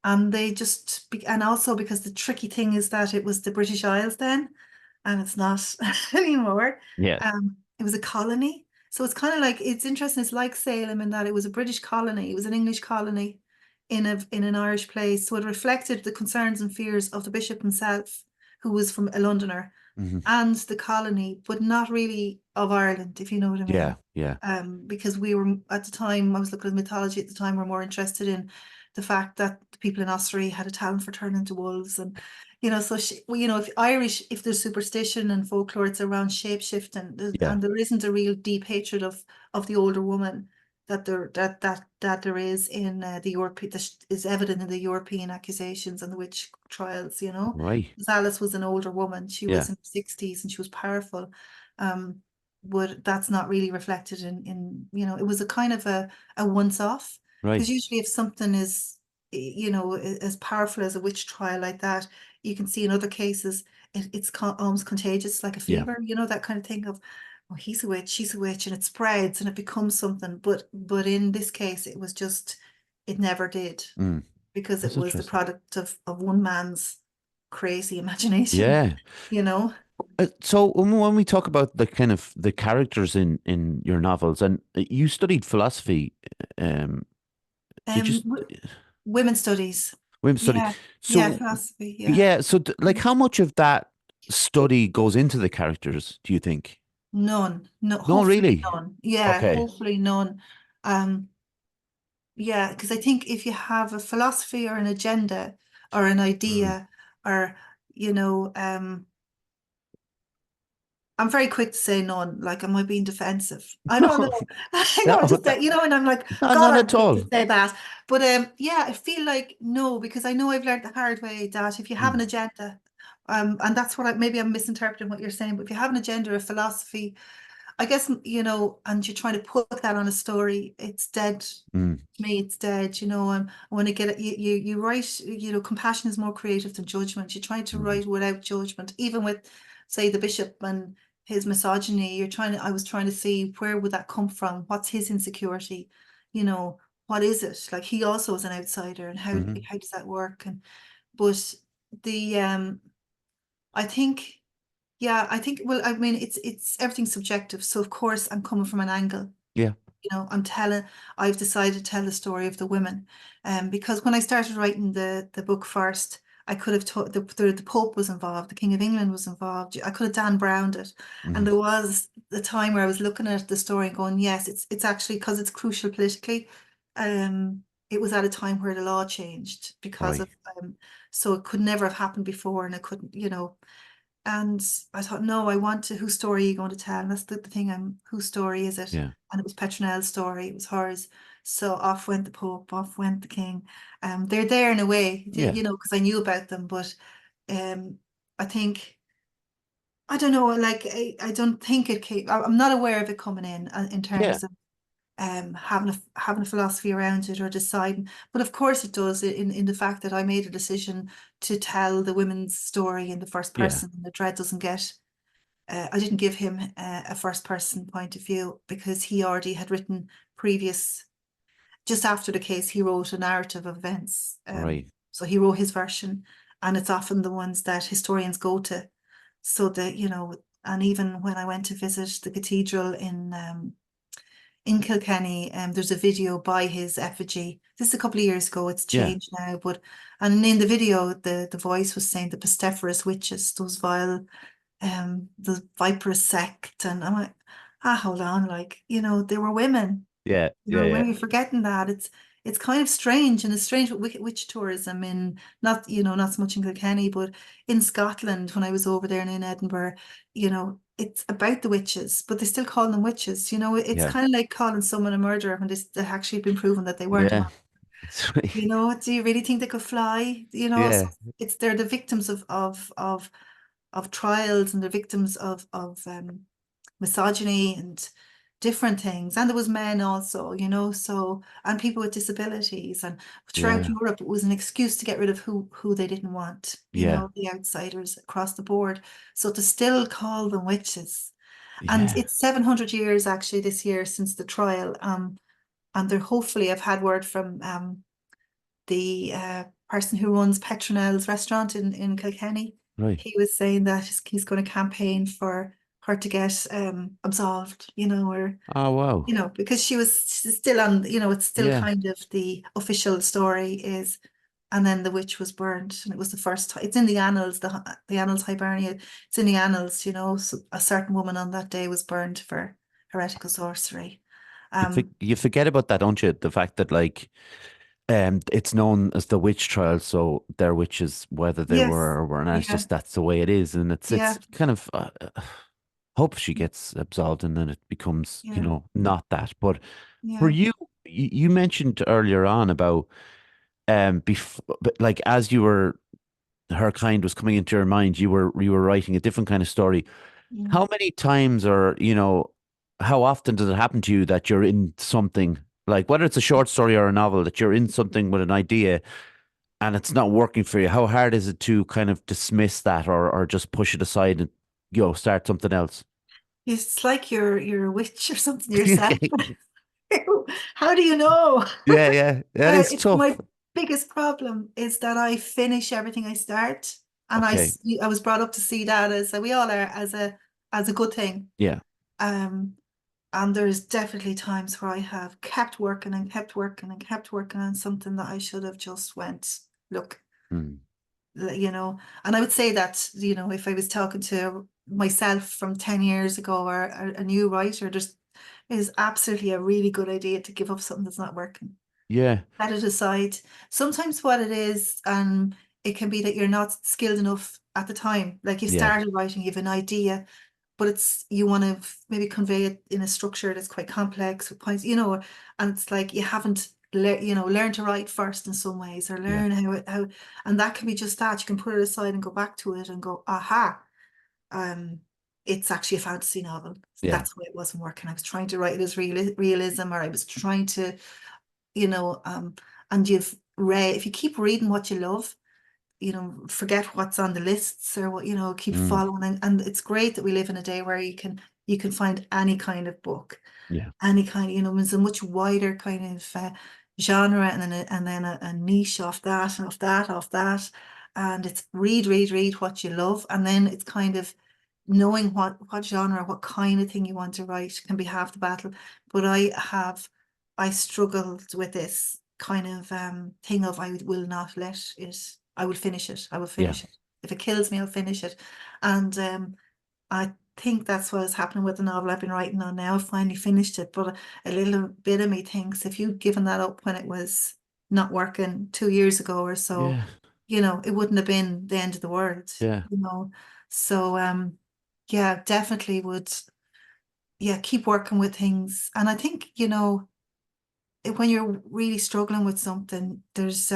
and also because the tricky thing is that it was the British Isles then, and it's not anymore. Yeah. It was a colony. So it's kind of like, it's interesting. It's like Salem in that it was a British colony. It was an English colony in an Irish place. So it reflected the concerns and fears of the bishop himself, who was from a Londoner, Mhm. and the colony, but not really of Ireland, if you know what I Yeah. mean. Yeah. Because we were, at the time, I was looking at mythology at the time, we're more interested in the fact that the people in Ossory had a talent for turning into wolves, and so if there's superstition and folklore, it's around shape shifting, Yeah. and there isn't a real deep hatred of the older woman that there is in the European, that is evident in the European accusations and the witch trials. Right. Because Alice was an older woman; she Yeah. was in her 60s, and she was powerful. Um, but that's not really reflected it was a kind of a once off, Right. because usually if something is as powerful as a witch trial like that, you can see in other cases it's almost contagious, like a Yeah. fever, that kind of thing of, oh, he's a witch, she's a witch, and it spreads and it becomes something. But in this case, it never did, Mm. because it That's was the interesting. product of one man's crazy imagination, Yeah. you know. So when we talk about the kind of the characters in your novels, and you studied philosophy, um, did you? Um, Women's studies. Women's study. Yeah, yeah, So philosophy, yeah. yeah. So like, how much of that study goes into the characters? Do you think? None. No, No, hopefully really. none. Yeah, Okay. hopefully none. Um, yeah, because I think if you have a philosophy or an agenda or an Mm. idea, or you know, I'm very quick to say none. Like, am I being defensive? I don't know. I know, No, just that, and I'm like, no, God, not I'm at quick to all. say that. But yeah, I feel like no, because I know I've learned the hard way that if you have Mm. an agenda, and that's maybe I'm misinterpreting what you're saying, but if you have an agenda or philosophy I guess, you know, and you're trying to put that on a story, it's dead. Mm. To me, it's dead, you know. I want to get it. You write, you know, compassion is more creative than judgment. You're trying to Mm. write without judgment, even with, say, the bishop and his misogyny. I was trying to see where would that come from? What's his insecurity? You know, what is it? Like he also is an outsider, and Hmm. how does that work? And but the I think, yeah, I think, well, I mean, it's everything's subjective. So of course I'm coming from an angle, Yeah. you know, I've decided to tell the story of the women. Because when I started writing the book first, I could have taught the Pope was involved, the King of England was involved. I could have Dan Browned it. And Hmm. there was the time where I was looking at the story and going, yes, it's actually because it's crucial politically. It was at a time where the law changed because Right. of so it could never have happened before, and it couldn't, you know. And I thought, no, I want to, whose story are you going to tell? And that's the thing, whose story is it? Yeah. And it was Petronelle's story, it was hers. So off went the Pope, off went the King. They're there in a way, Yeah. you know, because I knew about them, but um, I think, I don't know, like, I don't think it came, I'm not aware of it coming in Yeah. terms of having a philosophy around it or deciding. But of course it does in the fact that I made a decision to tell the women's story in the first Yeah. person. And the dread doesn't get. I didn't give him a first person point of view because he already had written previous. Just after the case, he wrote a narrative of events. Right. So he wrote his version, and it's often the ones that historians go to. So that, you know, and even when I went to visit the cathedral in Kilkenny, there's a video by his effigy. This is a couple of years ago. It's Yeah. changed now, but and in the video, the voice was saying the pestiferous witches, those vile, the viperous sect, and I'm like, hold on, like, you know, they were women. Yeah. You Yeah. know, Yeah. when you're forgetting that, it's kind of strange, and it's strange with witch tourism in not, you know, not so much in Kilkenny, but in Scotland when I was over there and in Edinburgh, you know, it's about the witches, but they still call them witches. You know, it's Yeah. kind of like calling someone a murderer when they actually been proven that they weren't a Yeah. murderer. You know, do you really think they could fly? You know, so Yeah. it's they're the victims of trials, and they're victims of misogyny and different things. And there was men also, you know, so, and people with disabilities. And throughout Yeah. Europe, it was an excuse to get rid of who they didn't want, you Yeah. know, the outsiders across the board. So to still call them witches. And Yeah. it's 700 years actually this year since the trial. And they're hopefully, I've had word from the person who runs Petronelle's restaurant in Kilkenny. Right. He was saying that he's going to campaign for her to get absolved, you know, or, Oh wow. you know, because she's still on, you know, it's still Yeah. kind of the official story is, and then the witch was burned, and it was the first time. It's in the annals, the annals Hibernia. It's in the annals, you know. So a certain woman on that day was burned for heretical sorcery. Um, You forget about that, don't you? The fact that like it's known as the witch trial, so they're witches whether they were yes, or weren't. It's yeah, just that's the way it is, and yeah, it's kind of hope she gets absolved, and then it becomes yeah, not that. But for yeah. you, you mentioned earlier on about before, but like as you were her kind was coming into your mind, you were writing a different kind of story. Mm. How many times or, how often does it happen to you that you're in something, like whether it's a short story or a novel, that you're in something with an idea and it's not working for you? How hard is it to kind of dismiss that or just push it aside and, start something else? It's like you're a witch or something yourself. How do you know? Yeah, yeah, that is It's tough. my biggest problem is that I finish everything I start, and Okay. I was brought up to see that as we all are as a good thing. Yeah. Um, and there's definitely times where I have kept working and kept working and kept working on something that I should have just went, look, Mm. you know. And I would say that, you know, if I was talking to myself from 10 years ago or a new writer, there's is absolutely a really good idea to give up something that's not working. Yeah. Set it aside. Sometimes what it is, it can be that you're not skilled enough at the time. Like you Yeah. started writing, you have an idea, but you want to maybe convey it in a structure that's quite complex with points, you know, and it's like you haven't learn to write first in some ways, or Yeah. learn how, and that can be just that. You can put it aside and go back to it and go, aha. Um, it's actually a fantasy novel. Yeah. That's why it wasn't working. I was trying to write it as realism, or I was trying to, you know, and if you keep reading what you love, forget what's on the lists or what, keep Mm. following. And it's great that we live in a day where you can find any kind of book, Yeah. any kind, it's a much wider kind of genre, and then a niche off that and off that, off that. And it's read what you love. And then it's kind of knowing what genre, what kind of thing you want to write can be half the battle. But I struggled with this kind of thing of I will not let it, I will finish it. I will Yeah. finish it. If it kills me, I'll finish it. And I think that's what is happening with the novel I've been writing on now. I've finally finished it, but a little bit of me thinks if you'd given that up when it was not working 2 years ago or so, Yeah. it wouldn't have been the end of the world, Yeah. you know. So yeah, definitely would, yeah, keep working with things. And I think, when you're really struggling with something, there's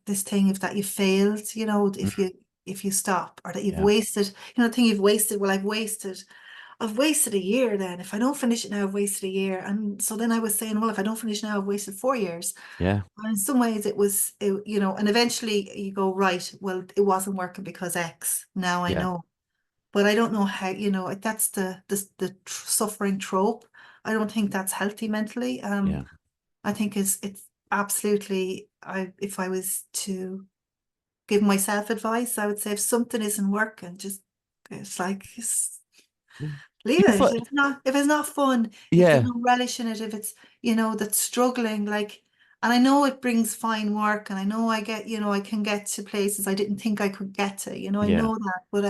this thing of that you failed, Mm. if you stop, or that you've Yeah. wasted, the thing you've wasted. Well, I've wasted a year then. If I don't finish it now, I've wasted a year. And so then I was saying, well, if I don't finish now, I've wasted 4 years. Yeah. And in some ways and eventually you go, right, well, it wasn't working because X. Now I Yeah. know. But I don't know how, that's the suffering trope. I don't think that's healthy mentally. Yeah. I think it's absolutely, if I was to give myself advice, I would say if something isn't working, just it's like leave Do you it. fi- If it's not fun, if there's yeah. no relish in it, if it's, that's struggling, like, and I know it brings fine work, and I know I can get to places I didn't think I could get to, I Yeah. know that, but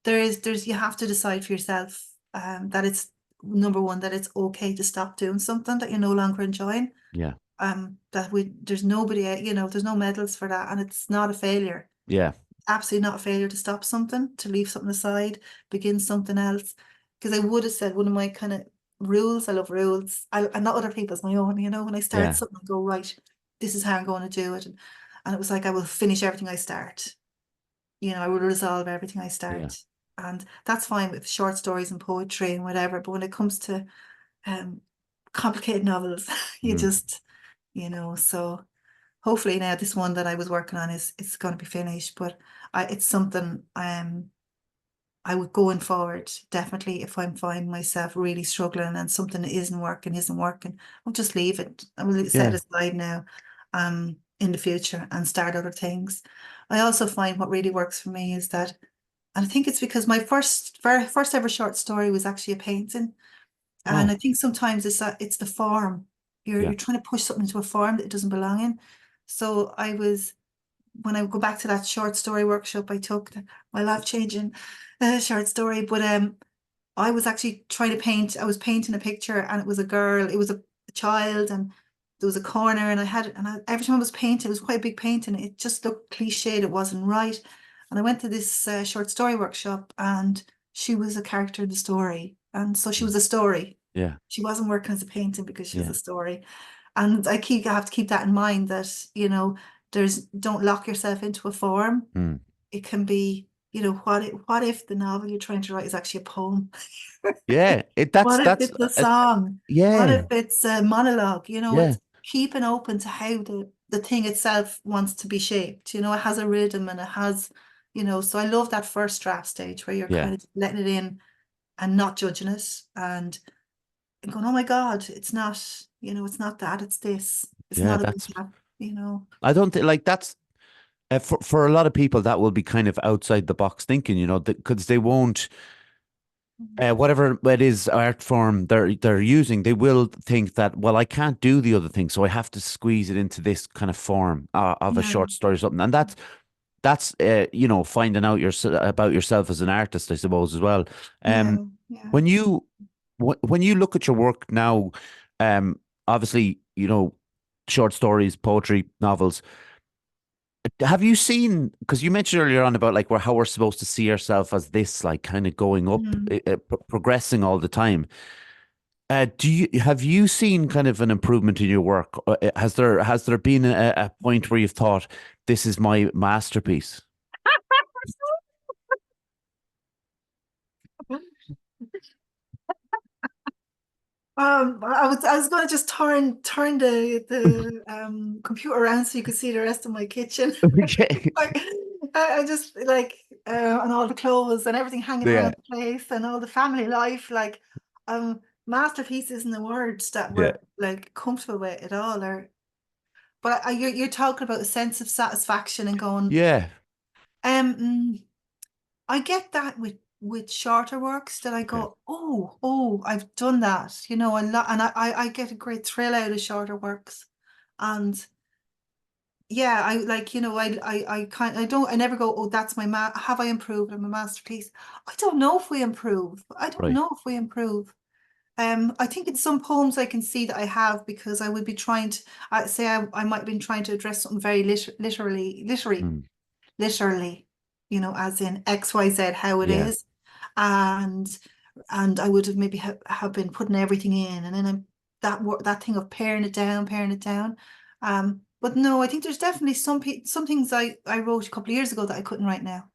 there's you have to decide for yourself that it's number one, that it's okay to stop doing something that you're no longer enjoying. Yeah. There's nobody, there's no medals for that, and it's not a failure. Yeah. Absolutely not a failure to stop something, to leave something aside, begin something else. Because I would have said one of my kind of rules, I love rules, and not other people's, my own, when I start Yeah. something, I go, right, this is how I'm going to do it. And it was like, I will finish everything I start. I will resolve everything I Yeah. start. And that's fine with short stories and poetry and whatever. But when it comes to um, complicated novels, you Mm. just, so hopefully now this one that I was working on is going to be finished. But it's something I would, going forward, definitely, if I'm finding myself really struggling and something isn't working, I'll just leave it. I will set Yeah. it aside now, in the future, and start other things. I also find what really works for me is that, and I think it's because my very first ever short story was actually a painting. And Oh. I think sometimes it's the form. You're Yeah. you're trying to push something into a form that it doesn't belong in. So when I go back to that short story workshop I took, my life-changing short story, but I was actually trying to paint. I was painting a picture, and it was a girl. It was a child, and there was a corner, and every time I was painting, it was quite a big painting. It just looked cliched. It wasn't right. And I went to this short story workshop, and she was a character in the story, and so she Mm. was a story. Yeah. She wasn't working as a painting because she was Yeah. a story. And I have to keep that in mind, that don't lock yourself into a form. Mm. It can be, what if the novel you're trying to write is actually a poem? Yeah. What if it's a song? What yeah. if it's a monologue? Yeah. It's keeping open to how the thing itself wants to be shaped. It has a rhythm, and it has, so I love that first draft stage where you're Yeah. kind of letting it in and not judging it, and going, oh my God, it's not that, it's this. It's Yeah. not about That's, that. I don't think like that's for a lot of people that will be kind of outside the box thinking, because they won't whatever it is art form they're using, they will think that, well, I can't do the other thing, so I have to squeeze it into this kind of form of a Yeah, short story or something, and that's finding out about yourself as an artist, I suppose, as well. yeah, Um, yeah. when you when you look at your work now, obviously, short stories, poetry, novels. Have you seen, because you mentioned earlier on about like how we're supposed to see ourselves as this, like kind of going up, Mm. progressing all the time. Have you seen kind of an improvement in your work? Has there been a point where you've thought, this is my masterpiece? I was going to just turn the computer around so you could see the rest of my kitchen. Okay. I just like and all the clothes and everything hanging Yeah. around the place and all the family life. Like masterpiece isn't the words that Yeah. we're like comfortable with at all. Or but you're talking about a sense of satisfaction and going. Yeah. Mm, I get that with shorter works that I Okay. go, oh, I've done that, you know, and I get a great thrill out of shorter works, and yeah, I like, you know, I never go, oh, that's my have I improved? I'm a masterpiece. I don't know if we improve. I don't Right. know if we improve. I think in some poems I can see that I have because I would be trying to, I say I might have been trying to address something very Mm. literally, you know, as in XYZ, how it Yeah. is. And I would have maybe have been putting everything in, and then that thing of paring it down. But no, I think there's definitely some things I wrote a couple of years ago that I couldn't write now.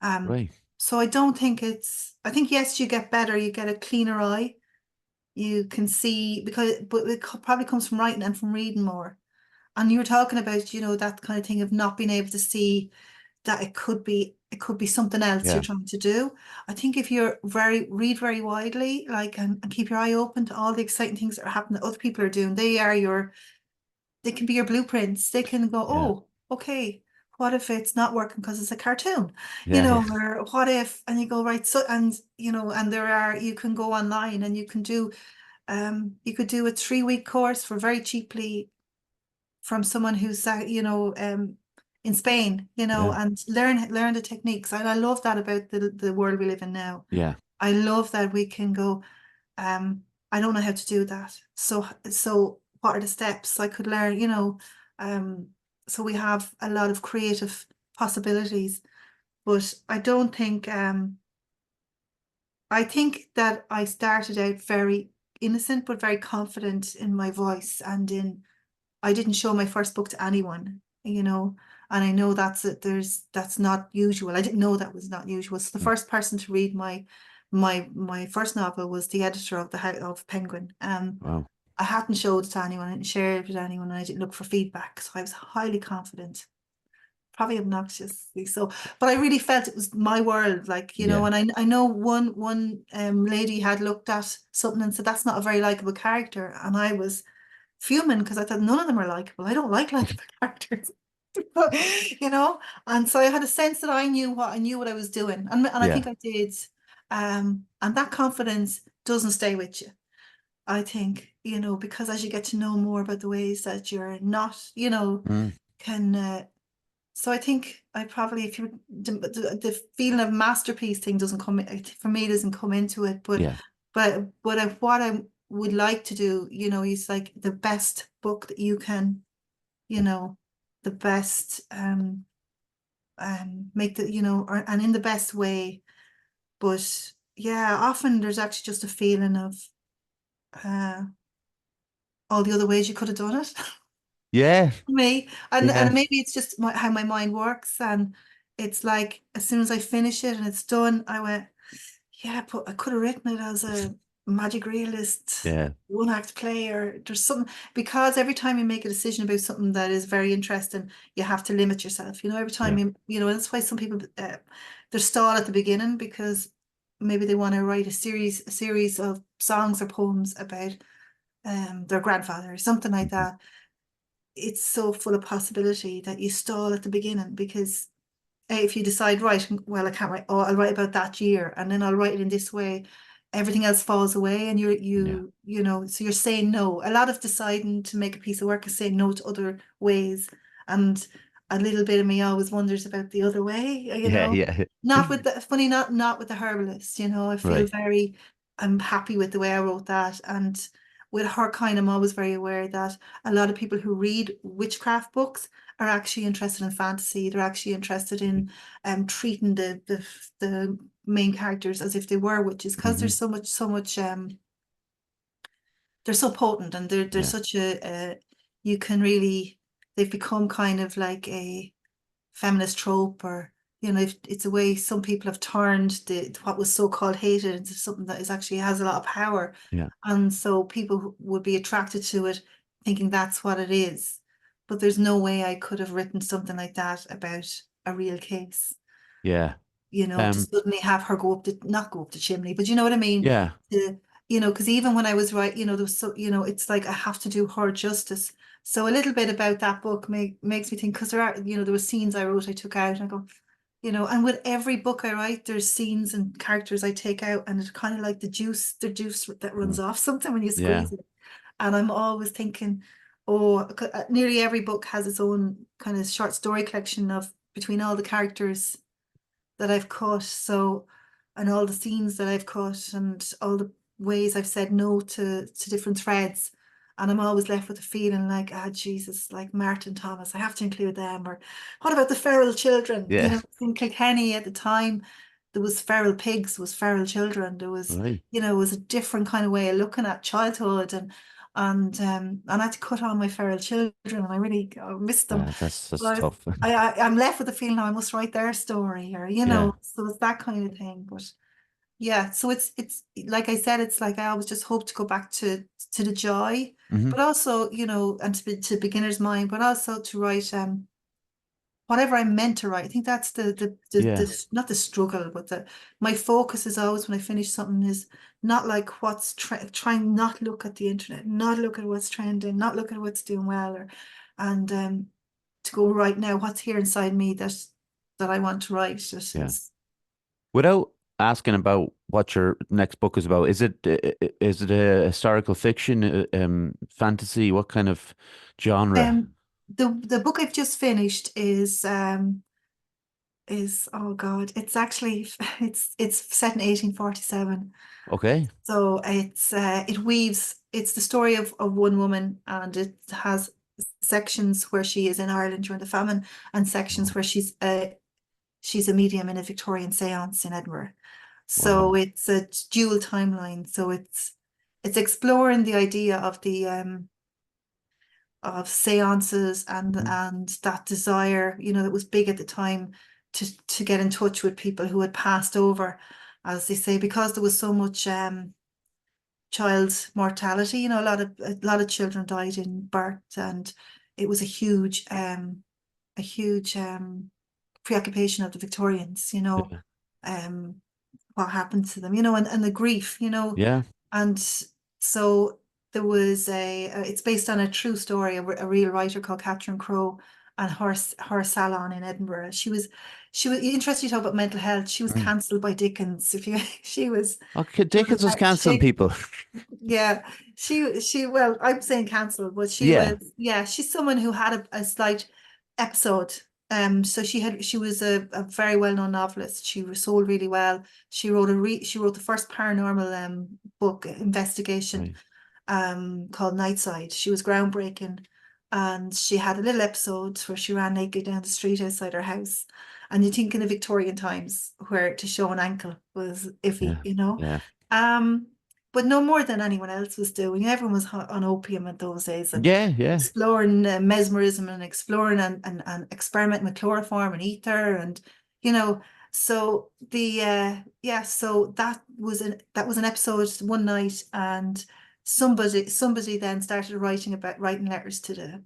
Um, Right. so I don't think I think yes, you get better, you get a cleaner eye, you can see but it probably comes from writing and from reading more. And you were talking about, you know, that kind of thing of not being able to see that it could be something else you're Yeah. trying to do. I think if you're read very widely, like and keep your eye open to all the exciting things that are happening that other people are doing, they can be your blueprints. They can go, Yeah. oh, okay, what if it's not working because it's a cartoon? You Yeah. know, Yeah. or what if, and you go, right, so and you know, and you can go online and you could do a 3-week course for very cheaply from someone who's in Spain, you know, Yeah. and learn the techniques. And I love that about the world we live in now. Yeah. I love that we can go, um, I don't know how to do that. So what are the steps I could learn, you know? Um, so we have a lot of creative possibilities, but I think that I started out very innocent but very confident in my voice and in I didn't show my first book to anyone, you know, and I know that's not usual. I didn't know that was not usual. So the Mm. first person to read my first novel was the editor of the House of Penguin. Wow. I hadn't showed it to anyone, I didn't share it with anyone, and I didn't look for feedback. So I was highly confident, probably obnoxiously so, but I really felt it was my world, like, you know, Yeah. and I know one lady had looked at something and said that's not a very likable character, and I was fuming because I thought none of them are likable. I don't like likable characters. You know, and so I had a sense that I knew what I was doing, and I Yeah. think I did. And that confidence doesn't stay with you. I think, you know, because as you get to know more about the ways that you're not, you know, Mm. can so I think I probably if you the feeling of masterpiece thing doesn't come for me doesn't come into it, but Yeah. what I would like to do, you know, is like the best book that you can, you know, the best make the, you know, and in the best way. But yeah, often there's actually just a feeling of uh all the other ways you could have done it. Yeah. Me, Yeah. and maybe it's just how my mind works, and it's like as soon as I finish it and it's done, I went, yeah, but I could have written it as a magic realist Yeah. one act play, or there's something, because every time you make a decision about something that is very interesting, you have to limit yourself. You know, every time Yeah. you know, that's why some people they're stalled at the beginning because maybe they want to write a series of songs or poems about their grandfather or something like Mhm. that. It's so full of possibility that you stall at the beginning because if you decide, right, well, I can't write, oh, I'll write about that year and then I'll write it in this way, everything else falls away and Yeah. you know, so you're saying no. A lot of deciding to make a piece of work is saying no to other ways. And a little bit of me always wonders about the other way, you Yeah. know. Yeah. Not with the funny, not with the herbalist, you know. I feel Right. very I'm happy with the way I wrote that. And with her kind, I'm always very aware that a lot of people who read witchcraft books are actually interested in fantasy. They're actually interested in treating the main characters as if they were witches because Hmm. there's so much they're so potent, and they're Yeah. such a you can really they've become kind of like a feminist trope, or if it's a way some people have turned what was so-called hated into something that is actually has a lot of power. Yeah. And so people would be attracted to it thinking that's what it is. But there's no way I could have written something like that about a real case, Yeah. to suddenly have her not go up the chimney, but you know what I mean? Yeah. To, because even when I was writing, there was so, it's like I have to do her justice. So a little bit about that book makes me think, because there are, there were scenes I wrote, I took out, and I go, and with every book I write, there's scenes and characters I take out, and it's kind of like the juice that runs Mm. off something when you Yeah. squeeze it. And I'm always thinking, oh, nearly every book has its own kind of short story collection of between all the characters that I've cut. So, and all the scenes that I've cut, and all the ways I've said no to different threads. And I'm always left with a feeling like, ah, Jesus, like Martin Thomas, I have to include them. Or what about the feral children? Yeah. In Kilkenny at the time, there was feral pigs, was feral children. There was, Right. it was a different kind of way of looking at childhood, and I had to cut on my feral children, and I missed them. That's But tough. I'm left with the feeling now I must write their story, or Yeah. so it's that kind of thing. But yeah, so it's like I said, it's like I always just hope to go back to the joy, Hmm. but also, and to beginner's mind, but also to write whatever I'm meant to write. I think that's Yeah. the not the struggle, but my focus is always when I finish something is not like trying not look at the internet, not look at what's trending, not look at what's doing well, and to go right now, what's here inside me that I want to write. Yeah. Without asking about what your next book is about, is it a historical fiction, fantasy? What kind of genre? The book I've just finished is oh God, it's actually it's set in 1847. Okay. So it's the story of one woman, and it has sections where she is in Ireland during the famine, and sections Oh, where she's a medium in a Victorian seance in Edinburgh. So wow. it's a dual timeline. So it's exploring the idea of seances, and Mhm. that desire, that was big at the time, to get in touch with people who had passed over, as they say, because there was so much child mortality. A lot of children died in birth, and it was a huge preoccupation of the Victorians. Yeah. Um, what happened to them, and the grief, Yeah. and so there was it's based on a true story, a real writer called Katherine Crowe, and her salon in Edinburgh. She was interested to talk about mental health. She was Mm. cancelled by Dickens. If you, she was, Okay, Dickens was canceling she, people. yeah, well, I'm saying cancelled, but she Yeah. was, yeah, she's someone who had a slight episode. So she was a very well-known novelist. She was sold really well. She wrote the first paranormal book investigation Right. called Nightside. She was groundbreaking, and she had a little episode where she ran naked down the street outside her house. And you think in the Victorian times, where to show an ankle was iffy, Yeah. Yeah. Um, but no more than anyone else was doing. Everyone was on opium in those days, and Yeah. Yeah. exploring mesmerism, and exploring and experimenting with chloroform and ether, and you know. So so that was an episode one night, and somebody then started writing letters to the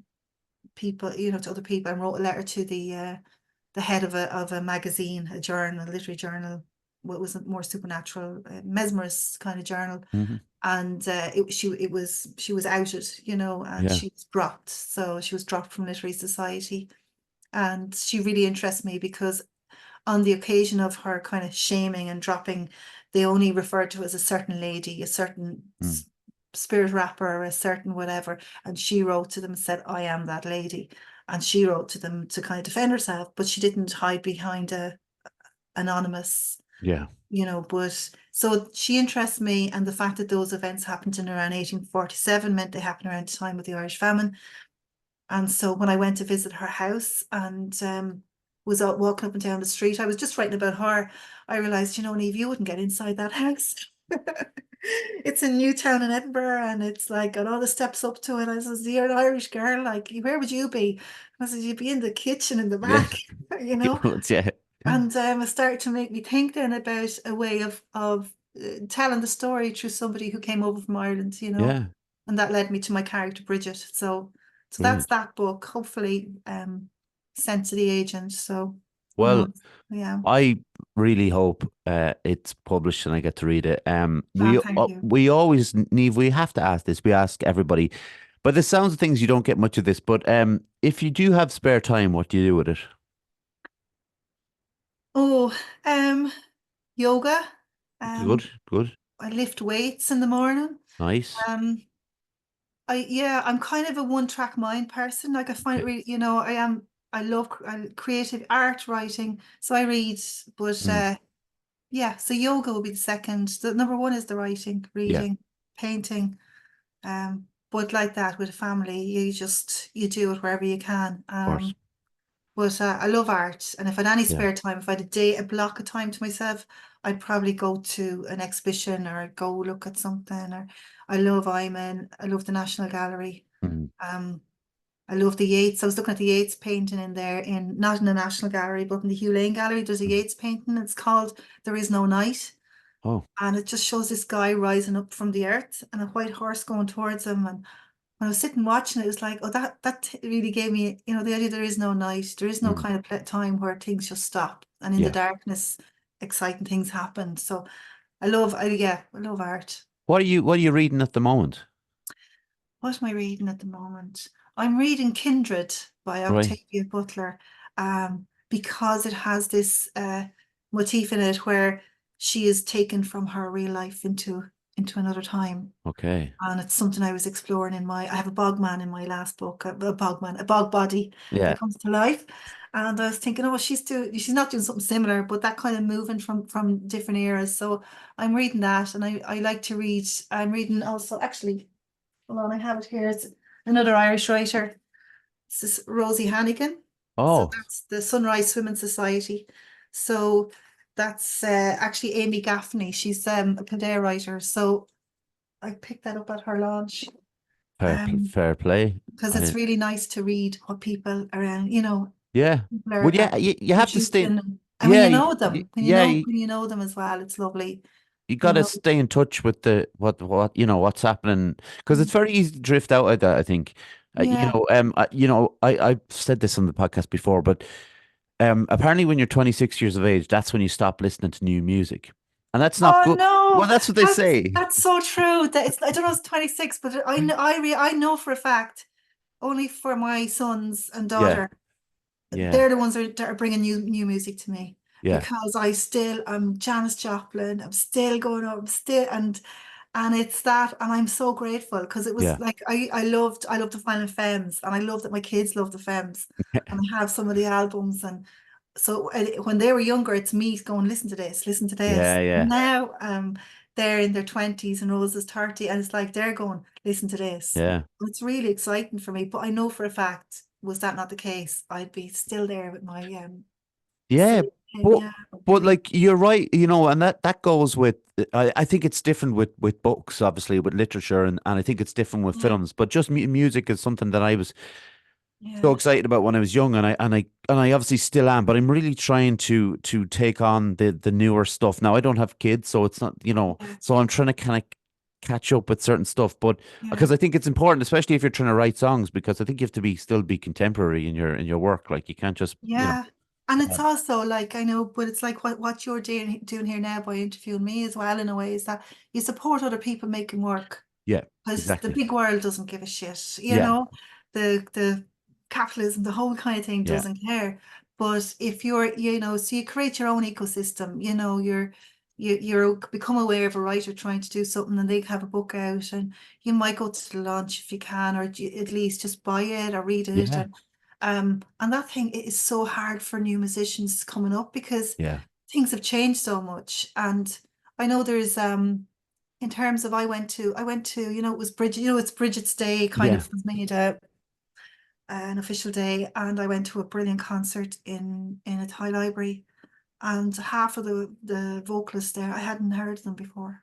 people, to other people, and wrote a letter to the head of a magazine, a journal, a literary journal. What was a more supernatural, mesmerist kind of journal, Hmm. and she was outed, and Yeah. she was dropped. So she was dropped from Literary Society, and she really interests me because on the occasion of her kind of shaming and dropping, they only referred to as a certain lady, a certain Mm. spirit rapper, a certain whatever. And she wrote to them and said, I am that lady. And she wrote to them to kind of defend herself, but she didn't hide behind a anonymous, Yeah. but so she interests me. And the fact that those events happened in around 1847 meant they happened around the time of the Irish famine. And so when I went to visit her house, and was out walking up and down the street, I was just writing about her. I realized, Niamh, you wouldn't get inside that house. It's in Newtown in Edinburgh, and it's like got all the steps up to it. I says, you're an Irish girl, like where would you be? I said, you'd be in the kitchen in the Yeah. back, Yeah. And it started to make me think then about a way of telling the story through somebody who came over from Ireland, Yeah, and that led me to my character Bridget. So that's brilliant. that book, hopefully sent to the agent. So who Well, knows? Yeah. I really hope it's published and I get to read it. Ah, thank you. We always, Niamh, we have to ask this. We ask everybody, but the sounds of things you don't get much of this. But if you do have spare time, what do you do with it? Oh, um, yoga. Good, Um, good, I lift weights in the morning. nice. Um, I'm kind of a one-track mind person. Like I find it Okay. really, I love creative art, writing. So I read, but Mm, yeah, so yoga will be the second. The number one is the writing, yeah, of reading, painting. But like that with a family, you do it wherever you can. course. But I love art, and if I had any Yeah. spare time, if I had a block of time to myself, I'd probably go to an exhibition or go look at something. Or I love the National Gallery. Mm. Um, I love the Yeats. I was looking at the Yeats painting in there, in not in the National Gallery, but in the Hugh Lane Gallery. There's a Mm. Yeats painting. It's called "There Is No Night," Oh, and it just shows this guy rising up from the earth and a white horse going towards him. And when I was sitting watching it, it was like, oh, that really gave me, the idea there is no night, there is no mm. kind of time where things just stop, and in the Yeah. darkness, exciting things happen. So I love art. What are you reading at the moment? What am I reading at the moment? I'm reading Kindred by Right. Octavia Butler, because it has this motif in it where she is taken from her real life into another time. Okay. And it's something I was exploring I have a bog man in my last book, a bog body Yeah. that comes to life. And I was thinking, oh, she's not doing something similar, but that kind of moving from different eras. So I'm reading that, and I like to read. I'm reading also, actually, hold on, I have it here. It's another Irish writer. This is Rosie Hannigan. So Oh, that's the Sunrise Swimming Society. So that's actually Amy Gaffney. She's a Kildare writer. So I picked that up at her launch. Um, fair play. because it's I, really nice to read what people around, yeah. people Well, are yeah, you have to stay. producing. And when Yeah, you know them, yeah. when you know them as well, it's lovely, You you got to know. stay in touch with the what what's happening because it's Mm. very easy to drift out of that. I think, Yeah. I've said this on the podcast before, but apparently when you're 26 years of age, that's when you stop listening to new music, and that's not Oh good. no, Well, that's what they say. that's so true. I don't know, it's 26, but I know for a fact, only for my sons and Yeah, daughter, yeah, they're the ones that are bringing new music to me, yeah, because I'm Janis Joplin. I'm still going up. I'm still and it's that, and I'm so grateful, because it was yeah, like I loved the Final Femmes, and I love that my kids love the Femmes, and I have some of the albums. And so when they were younger, it's me going, listen to this, listen to this. yeah, yeah, Now they're in their 20s and Rose is 30, and it's like they're going, listen to this. yeah. It's really exciting for me, but I know for a fact, was that not the case, I'd be still there with my Yeah, CD. And but yeah, I'd be but really, like you're right, and that goes with I think it's different with books, obviously with literature, and I think it's different with yeah, films. But just mu music is something that I was so yeah, excited about when I was young, and I obviously still am. But I'm really trying to take on the newer stuff now. I don't have kids, so it's not yeah, so I'm trying to kind of catch up with certain stuff. But yeah. because I think it's important, especially if you're trying to write songs, because I think you have to be still be contemporary in your work. Like you can't just Yeah. And it's uh, also like, I know, but it's like what you're doing here now by interviewing me as well, in a way, is that you support other people making work, yeah, because the exactly. big world doesn't give a shit, Yeah, the capitalism, the whole kind of thing yeah, doesn't care. But if so you create your own ecosystem, you're become aware of a writer trying to do something, and they have a book out, and you might go to the launch if you can, or at least just buy it or read it. yeah, And that thing, it is so hard for new musicians coming up, because yeah, things have changed so much. And I know there's in terms of, I went to, it was Bridget, it's Bridget's Day, kind yeah, of was made an official day, and I went to a brilliant concert in a Thai library, and half of the vocalists there, I hadn't heard them before.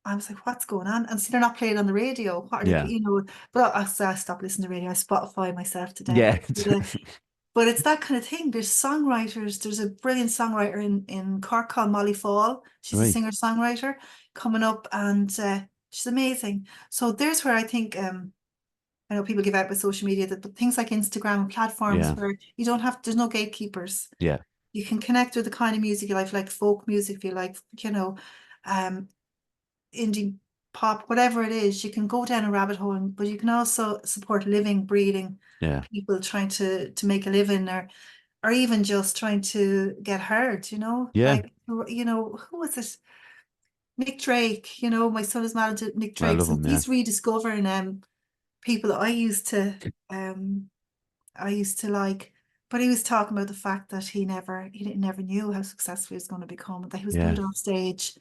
I was like, what's going on? And see, they're not playing on the radio. What are they, yeah, but I stopped listening to radio. I Spotify myself to death. yeah. But it's that kind of thing. There's songwriters. There's a brilliant songwriter in Cork called Molly Fall. She's a Right. singer-songwriter coming up, and she's amazing. So there's where I think I know people give out with social media that, but things like Instagram and platforms Yeah. where you don't have, there's no gatekeepers. Yeah. You can connect with the kind of music you like folk music, if you like, um, indie pop, whatever it is. You can go down a rabbit hole, but you can also support living, breathing Yeah. people trying to make a living, or even just trying to get heard. Yeah. Like who was it? Nick Drake. My son is married to Nick I Drake, love so them. Yeah. he's rediscovering people that um I used to like. But he was talking about the fact that he never knew how successful he was going to become, that he was Yeah. booed off stage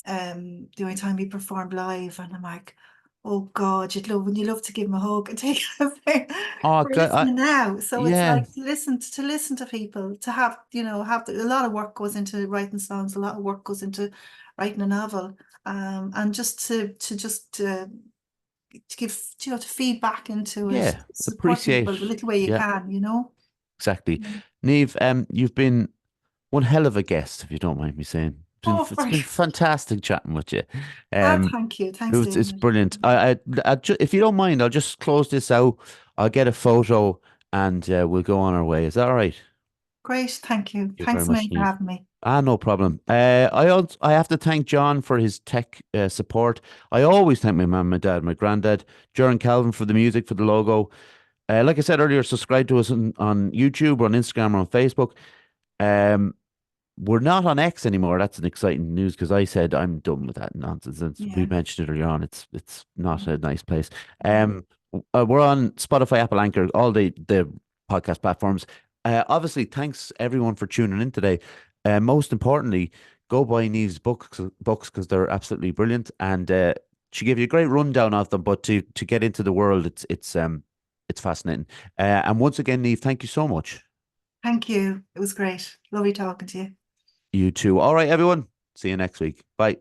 the only time he performed live. And I'm like, oh God, wouldn't you love to give him a hug and take him there? Oh, We're God, listening now. So it's yeah. like to listen to people, to have, a lot of work goes into writing songs, a lot of work goes into writing a novel. And just to give, to feed back into it, Yeah. support people the Appreciate. little way you Yeah. can. Exactly. Mm. Niamh, you've been one hell of a guest, if you don't mind me saying. Oh, It's very. been fantastic chatting with you. Ah, Um, thank you. Thanks, it's David. brilliant. If you don't mind, I'll just close this out. I'll get a photo and we'll go on our way. Is that all right? Great. Thank you. Thank you very Thanks a much, million for Niamh. having me. Ah, no problem. I have to thank John for his tech support. I always thank my mum, my dad, my granddad, Jaron Calvin for the music, for the logo. Like I said earlier, subscribe to us on YouTube, or on Instagram, or on Facebook. Um, we're not on X anymore. That's an exciting news because I said I'm done with that nonsense. As we Yeah. mentioned it earlier on, it's not a nice place. Yeah. We're on Spotify, Apple, Anchor, all the podcast platforms. Obviously, thanks everyone for tuning in today. Most importantly, go buy Niamh's books because they're absolutely brilliant, and she gave you a great rundown of them. But to get into the world, it's fascinating. And once again, Niamh, thank you so much. Thank you. It was great. Lovely talking to you. You too. All right, everyone. See you next week. Bye.